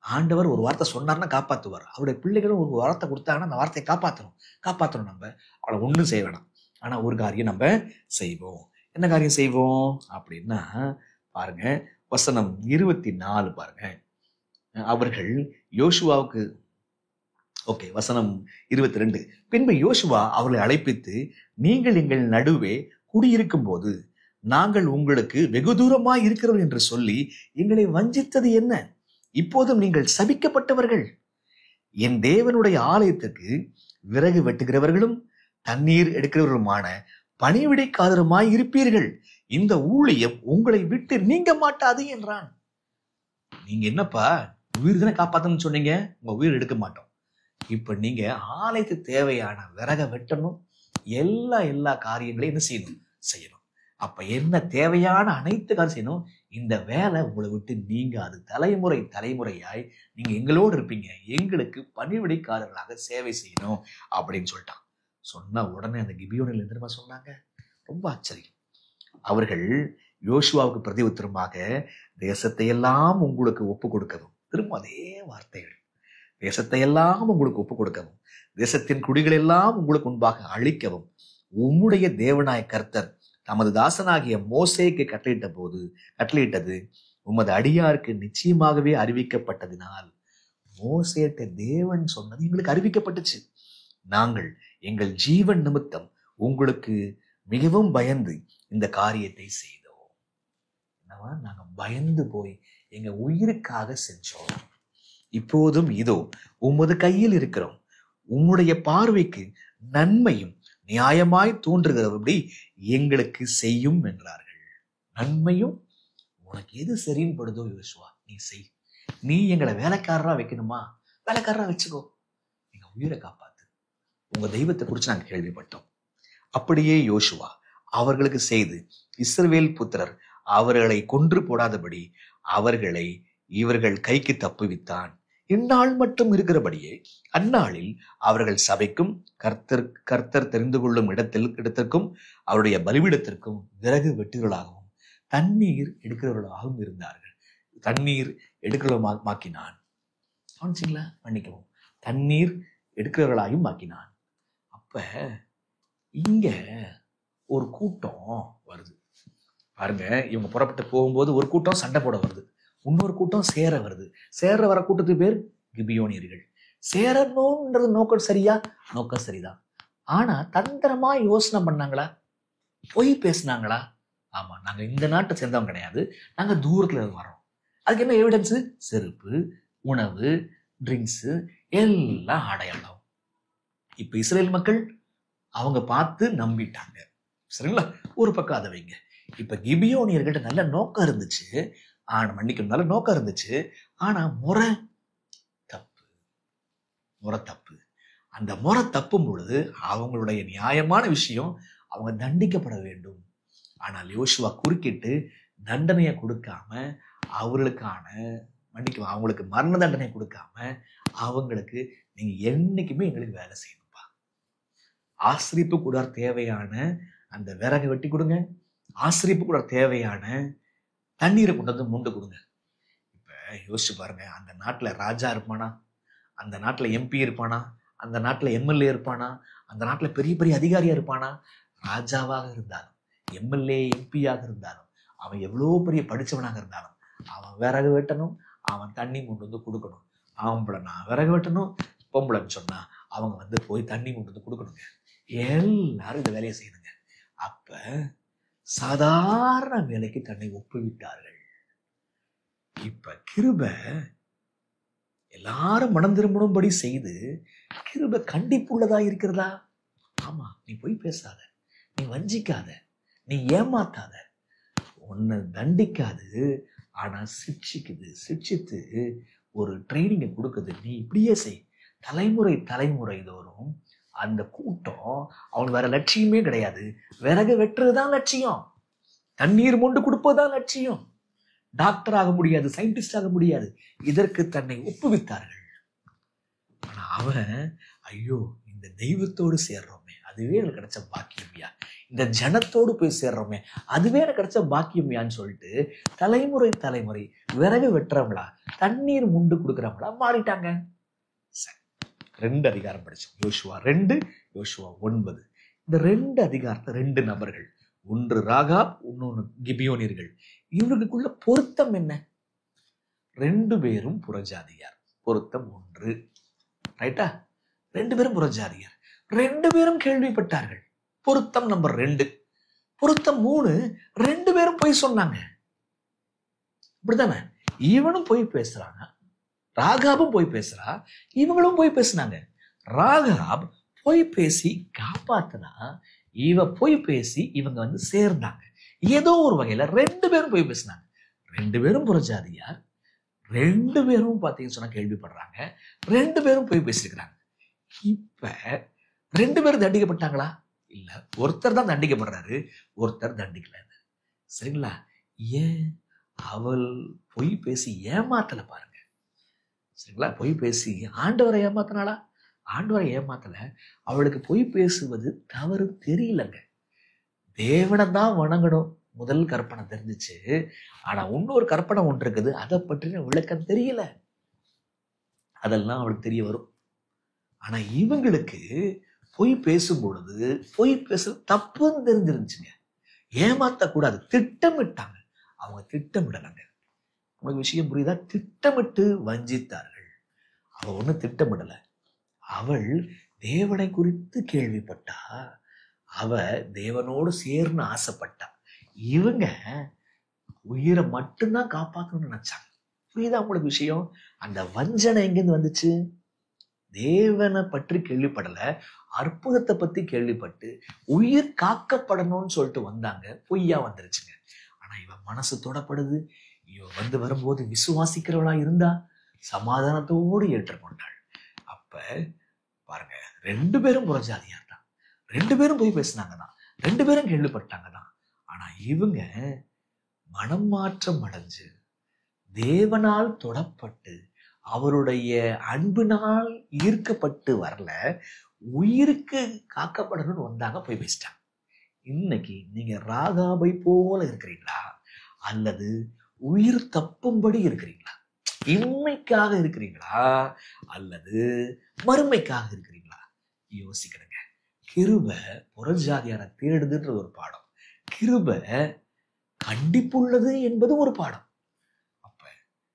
ஆண்டவர் ஒரு வார்த்தை சொன்னார்னா காப்பாற்றுவார். அவருடைய பிள்ளைகளும் ஒரு வார்த்தை கொடுத்தாங்கன்னா அந்த வார்த்தையை காப்பாற்றணும். நம்ம அவளை ஒன்றும் செய்ய வேணாம். ஆனா ஒரு காரியம் நம்ம செய்வோம். என்ன காரியம் செய்வோம் அப்படின்னா, பாருங்க வசனம் 24 பாருங்க. அவர்கள் யோசுவாவுக்கு வசனம் 22, பின்பு யோசுவா அவர்களை அழைப்பித்து, நீங்கள் எங்கள் நடுவே குடியிருக்கும் போது நாங்கள் உங்களுக்கு வெகு தூரமாய் இருக்கிறோம் என்று சொல்லி எங்களை வஞ்சித்தது என்ன? இப்போதும் நீங்கள் சபிக்கப்பட்டவர்கள். என் தேவனுடைய ஆலயத்துக்கு விறகு வெட்டுகிறவர்களும் தண்ணீர் எடுக்கிறவர்களுமான பணிவிடைக்காரருமாய் இருப்பீர்கள். இந்த ஊழியம் உங்களை விட்டு நீங்க மாட்டாது என்றான். நீங்க என்னப்பா உயிர் தானே காப்பாத்தணும்னு சொன்னீங்க, உங்க உயிர் எடுக்க மாட்டோம். இப்ப நீங்க ஆலயத்துக்கு தேவையான விறக வெட்டணும், எல்லா காரியங்களையும் என்ன செய்யணும். அப்ப என்ன தேவையான அனைத்து காரியம் செய்யணும். இந்த வேலை உங்களை விட்டு நீங்காது. தலைமுறையாய் நீங்க எங்களோடு இருப்பீங்க. எங்களுக்கு பணிவிடைக்காரர்களாக சேவை செய்யணும் அப்படின்னு சொல்லிட்டான். சொன்ன உடனே அந்த கிபியோனில் எந்திரமா சொன்னாங்க. ரொம்ப ஆச்சரியம். அவர்கள் யோசுவாவுக்கு பிரதி உத்தரமாக, தேசத்தை எல்லாம் உங்களுக்கு ஒப்பு கொடுக்கவும், திரும்ப அதே வார்த்தைகள், தேசத்தை எல்லாம் உங்களுக்கு ஒப்பு கொடுக்கவும், தேசத்தின் குடிகள் எல்லாம் உங்களுக்கு முன்பாக அழிக்கவும் உம்முடைய தேவனாய கர்த்தர் தமது தாசனாகிய மோசேக்கு கட்டளையிட்டது உமது அடியாருக்கு நிச்சயமாகவே அறிவிக்கப்பட்டதினால், மோசேட்ட தேவன் சொன்னது எங்களுக்கு அறிவிக்கப்பட்டுச்சு. நாங்கள் எங்கள் ஜீவன் நிமித்தம் உங்களுக்கு மிகவும் பயந்து இந்த காரியத்தை செய்தோம். நாங்க பயந்து போய் எங்க உயிருக்காக செஞ்சோம். இப்போதும் இதோ உமது கையில் இருக்கிறோம். உம்முடைய பார்வைக்கு நன்மையும் நியாயமாய் தோன்றுகிறபடி எங்களுக்கு செய்யும் என்றார்கள். நன்மையும் உனக்கு எது சரின்னு படுதோ யோசுவா நீ செய். நீ எங்களை வேலைக்காரரா வைக்கணுமா, வேலைக்காரரா வச்சுக்கோ. எங்க உயிரை காப்பாத்து. உங்க தெய்வத்தை குறித்து நாங்கள் கேள்விப்பட்டோம். அப்படியே யோசுவா அவர்களுக்கு செய்து இஸ்ரவேல் புத்திரர் அவர்களை கொன்று போடாதபடி அவர்களை இவர்கள் கைக்கு தப்புவித்தான். இந்நாள் மட்டும் இருக்கிறபடியே அந்நாளில் அவர்கள் சபைக்கும் கர்த்தர் தெரிந்து கொள்ளும் இடத்திற்கும் அவருடைய பலிபீடத்திற்கும் விறகு வெட்டுகளாகவும் தண்ணீர் எடுக்கிறவர்களாகவும் இருந்தார்கள். தண்ணீர் எடுக்கிறவர்களாக்கினான். மன்னிக்கவும், தண்ணீர் எடுக்கிறவர்களாயும் ஆக்கினான். அப்ப இங்க ஒரு கூட்டம் வருது பாருங்க. இவங்க புறப்பட்டு போகும்போது ஒரு கூட்டம் சண்டை போட வருது, இன்னொரு கூட்டம் சேர வருது. சேர வர கூட்டத்துக்கு பேர் கிபியோனியர்கள். சேரணும்ன்றது நோக்கம் சரியா? நோக்கம் சரிதான். ஆனா தந்திரமா யோசனை பண்ணாங்களா? பொய் பேசினாங்களா? ஆமா, நாங்க இந்த நாட்டை சேர்ந்தவங்க கிடையாது, நாங்க தூரத்துல வரோம். அதுக்கு என்ன எவிடன்ஸ்? செருப்பு, உணவு, ட்ரிங்க்ஸ் எல்லாம் அடையாளம். இப்ப இஸ்ரேல் மக்கள் அவங்க பார்த்து நம்பிட்டாங்க. சரிங்களா? ஒரு பக்கம் அதை வைங்க. இப்ப கிபியோனியர்கிட்ட நல்ல நோக்கம் இருந்துச்சு, ஆனா மன்னிக்கணும், நல்ல நோக்கம் இருந்துச்சு. ஆனா முறை தப்பு. அந்த முறை தப்பும் பொழுது அவங்களுடைய நியாயமான விஷயம், அவங்க தண்டிக்கப்பட வேண்டும். ஆனால் யோசுவா குறுக்கிட்டு தண்டனையை கொடுக்காம, அவர்களுக்கான அவங்களுக்கு மரண தண்டனை கொடுக்காம, அவங்களுக்கு நீங்க என்னைக்குமே எங்களுக்கு வேலை செய்யணும்பா, ஆசிரிப்பு கூட தேவையான அந்த விறகை வெட்டி கொடுங்க, ஆசிரிப்பு கூட தேவையான தண்ணீரை கொண்டு வந்து மூண்டு கொடுங்க. இப்ப யோசிச்சு பாருங்க, அந்த நாட்டுல ராஜா இருப்பானா, அந்த நாட்டுல எம்பி இருப்பானா, அந்த நாட்டுல எம்எல்ஏ இருப்பானா, அந்த நாட்டுல பெரிய பெரிய அதிகாரியா இருப்பானா? ராஜாவாக இருந்தாலும், எம்எல்ஏ எம்பியாக இருந்தாலும், அவன் எவ்வளோ பெரிய படிச்சவனாக இருந்தாலும், அவன் விறகு வெட்டணும், அவன் தண்ணி கொண்டு வந்து கொடுக்கணும். ஆம்பளைனா விறகு வெட்டணும், பொம்பளைன்னு சொன்னா அவங்க வந்து போய் தண்ணி கொண்டு வந்து கொடுக்கணுங்க. எல்லாரும் இந்த வேலையை செய்யணுங்க. அப்ப சாதாரண வேலைக்கு தன்னை ஒப்புவிட்டார்கள். இப்ப கிருபை எல்லாரும் மனம் திரும்பணும்படி செய்து கிருபை கண்டிப்புள்ளதா இருக்கிறதா? ஆமா, நீ போய் பேசாத, நீ வஞ்சிக்காத, நீ ஏமாத்தாத. உன்னை தண்டிக்காது, ஆனா சிக்ஷிக்குது. சிக்ஷித்து ஒரு ட்ரைனிங்கை கொடுக்குது. நீ இப்படியே செய். தலைமுறை தோறும் அந்த கூட்டம் அவனுக்கு வேற லட்சியமே கிடையாது. விறகு வெட்டுறதுதான் லட்சியம், தண்ணீர் மொண்டு கொடுப்பதுதான் லட்சியம். டாக்டர் ஆக முடியாது, சயின்டிஸ்ட் ஆக முடியாது. இதற்கு தன்னை ஒப்புவித்தார்கள். ஆனா அவன், ஐயோ இந்த தெய்வத்தோடு சேர்றோமே அதுவே எனக்கு கிடைச்ச பாக்கியம்யா, இந்த ஜனத்தோடு போய் சேர்றோமே அதுவே எனக்கு கிடைச்ச பாக்கியம்யான்னு சொல்லிட்டு தலைமுறை விறகு வெட்டுறவங்களா, தண்ணீர் முண்டு கொடுக்குறவங்களா மாறிட்டாங்க. 2 அதிகாரம் படிச்சோம். யோசுவா 2, யோசுவா 9. இந்த 2 அதிகாரத்தை 2 நபர்கள், ஒன்று ராகாப், இன்னொன்று கிபியோனியர்கள். இவர்களுக்குள்ள பொருத்தம் என்ன? 2 பேரும் புறஜாதியார். பொருத்தம் 1. ரைட்டா? 2 பேரும் புறஜாதியார், 2 பேரும் கேள்விப்பட்டார்கள். பொருத்தம் நம்பர் 2. பொருத்தம் 3, 2 பேரும் பொய் சொன்னாங்க. இப்படித்தானே? இவனும் பொய் பேசுறாங்க, ராகாபும் போய் பேசுறா, இவங்களும் போய் பேசினாங்க. ராகாப் போய் பேசி காப்பாத்தினா, இவ போய் பேசி இவங்க வந்து சேர்ந்தாங்க. ஏதோ ஒரு வகையில 2 பேரும் போய் பேசினாங்க. 2 பேரும் புறஜாதியார், 2 பேரும் பாத்தீங்கன்னு சொன்னா கேள்விப்படுறாங்க, 2 பேரும் போய் பேசிருக்கிறாங்க. இப்ப 2 பேரும் தண்டிக்கப்பட்டாங்களா? இல்ல, ஒருத்தர் தான் தண்டிக்கப்படுறாரு, ஒருத்தர் தண்டிக்கல. சரிங்களா? ஏன்? அவள் பொய் பேசி ஏமாத்தல பாருங்க. சரிங்களா? பொய் பேசி ஆண்டவரை ஏமாத்தினாளா? ஆண்டவரை ஏமாத்தல. அவளுக்கு பொய் பேசுவது தவறு தெரியலங்க. தேவனை தான் வணங்கணும் முதல் கற்பனை தெரிஞ்சிச்சு. ஆனா இன்னொரு கற்பனை ஒன்று இருக்குது, அதை பற்றின விளக்கம் தெரியல. அதெல்லாம் அவளுக்கு தெரிய வரும். ஆனா இவங்களுக்கு பொய் பேசும் பொழுது பொய் பேச தப்புன்னு தெரிஞ்சிருந்துச்சுங்க. ஏமாத்தக்கூடாது, திட்டமிட்டாங்க. அவங்க திட்டமிடலைங்க. உங்களுக்கு விஷயம் புரியுதா? திட்டமிட்டு வஞ்சித்தார்கள். அவள் ஒன்றும் திட்டமிடலை. அவள் தேவனை குறித்து கேள்விப்பட்டா, அவ தேவனோடு சேர்ந்து ஆசைப்பட்டா. இவங்க உயிரை மட்டும்தான் காப்பாற்றணும்னு நினைச்சாங்க. புரியுதா உங்களுக்கு விஷயம்? அந்த வஞ்சனை எங்கிருந்து வந்துச்சு? தேவனை பற்றி கேள்விப்படல, அற்புதத்தை பத்தி கேள்விப்பட்டு உயிர் காக்கப்படணும்னு சொல்லிட்டு வந்தாங்க, பொய்யா வந்துருச்சுங்க. ஆனா இவன் மனசு தொடப்படுது. இவன் வரும்போது விசுவாசிக்கிறவளா இருந்தா சமாதானத்தோடு ஏற்றுக்கொண்டாள். அப்ப பாருங்க, 2 பேரும் புறஜாதியார் தான், 2 பேரும் போய் பேசினாங்க தான், 2 பேரும் கேள்விப்பட்டாங்க தான். ஆனா இவங்க மனம் மாற்றம் அடைஞ்சு தேவனால் தொடப்பட்டு அவருடைய அன்பினால் ஈர்க்கப்பட்டு வரல, உயிருக்கு காக்கப்படணும்னு வந்தாங்க, போய் பேசிட்டாங்க. இன்னைக்கு நீங்க ராகாபை போல இருக்கிறீங்களா, அல்லது உயிர் தப்பும்படி இருக்கிறீங்களா? இன்மைக்காக இருக்கிறீங்களா, அல்லது மறுமைக்காக இருக்கிறீங்களா? யோசிக்கிறேங்க. கிருபை புறஜாதியாரை தேடுதுன்ற ஒரு பாடம், கிருபை கண்டிப்புள்ளது என்பது ஒரு பாடம். அப்ப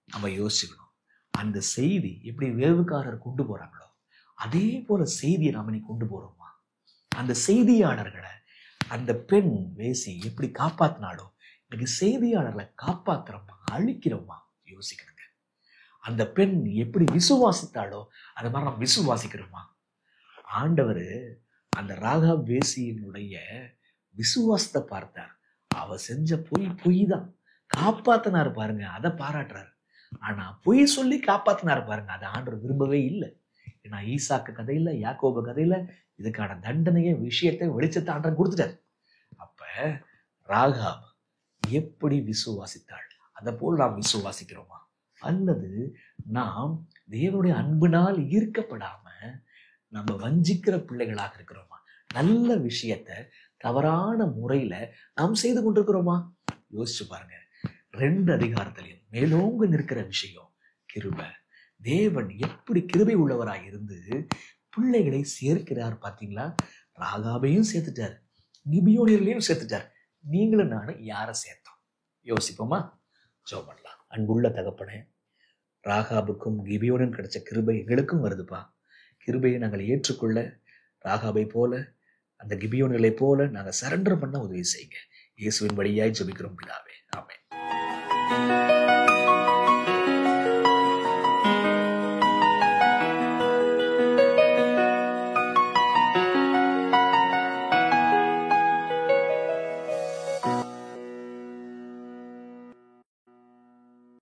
நம்ம யோசிக்கணும், அந்த செய்தி எப்படி வேவுக்காரர் கொண்டு போறாங்களோ அதே போல செய்தியை நாம நீ கொண்டு போறோமா? அந்த செய்தியாளர்களை அந்த பெண் வேசி எப்படி காப்பாத்தினாலோ இன்னைக்கு செய்தியாளர்களை காப்பாத்துறோமா, அழிக்கிறோமா? யோசிக்கணுங்க. அந்த பெண் எப்படி விசுவாசித்தாலோ அது மாதிரி நம்ம விசுவாசிக்கிறோமா? ஆண்டவர் அந்த ராகாப் வேசியினுடைய விசுவாசத்தை பார்த்தார். அவ செஞ்ச பொய் தான், காப்பாத்தினாரு பாருங்க, அதை பாராட்டுறாரு. ஆனா பொய் சொல்லி காப்பாத்தினாரு பாருங்க, அதை ஆண்டவர் விரும்பவே இல்லை. ஏன்னா ஈசாக்கு கதையில, யாக்கோபு கதையில இதுக்கான தண்டனைய விஷயத்தை வெளிச்சத்தை ஆண்டவர் கொடுத்துட்டார். அப்ப ராகாப் எப்படி விசுவாசித்தாள், அதை போல் நாம் விசுவாசிக்கிறோமா? அல்லது நாம் தேவனுடைய அன்பினால் ஈர்க்கப்படாம நம்ம வஞ்சிக்கிற பிள்ளைகளாக இருக்கிறோமா? நல்ல விஷயத்த தவறான முறையில நாம் செய்து கொண்டிருக்கிறோமா? யோசிச்சு பாருங்க. 2 அதிகாரத்திலையும் மேலோங்க நிற்கிற விஷயம் கிருபை. தேவன் எப்படி கிருபை உள்ளவராய் இருந்து பிள்ளைகளை சேர்க்கிறார் பார்த்தீங்களா? ராகாபையும் சேர்த்துட்டார், கிபியோனியர்களையும் சேர்த்துட்டார். நீங்களும் நானும் யாரை சேர்த்தோம்? யோசிப்போமா? ஜெபம் பண்ணலாம். அன்புள்ள தகப்பனே, ராகாபுக்கும் கிபியோனும் கிடைச்ச கிருபை எங்களுக்கும் வருதுப்பா. கிருபையை நாங்கள் ஏற்றுக்கொள்ள ராகாபை போல, அந்த கிபியோன்களை போல நாங்கள் சரண்டர் பண்ண உதவி செய்யுங்க. இயேசுவின் வழியாய் ஜெபிக்கிறோம் பிதாவே, ஆமென்.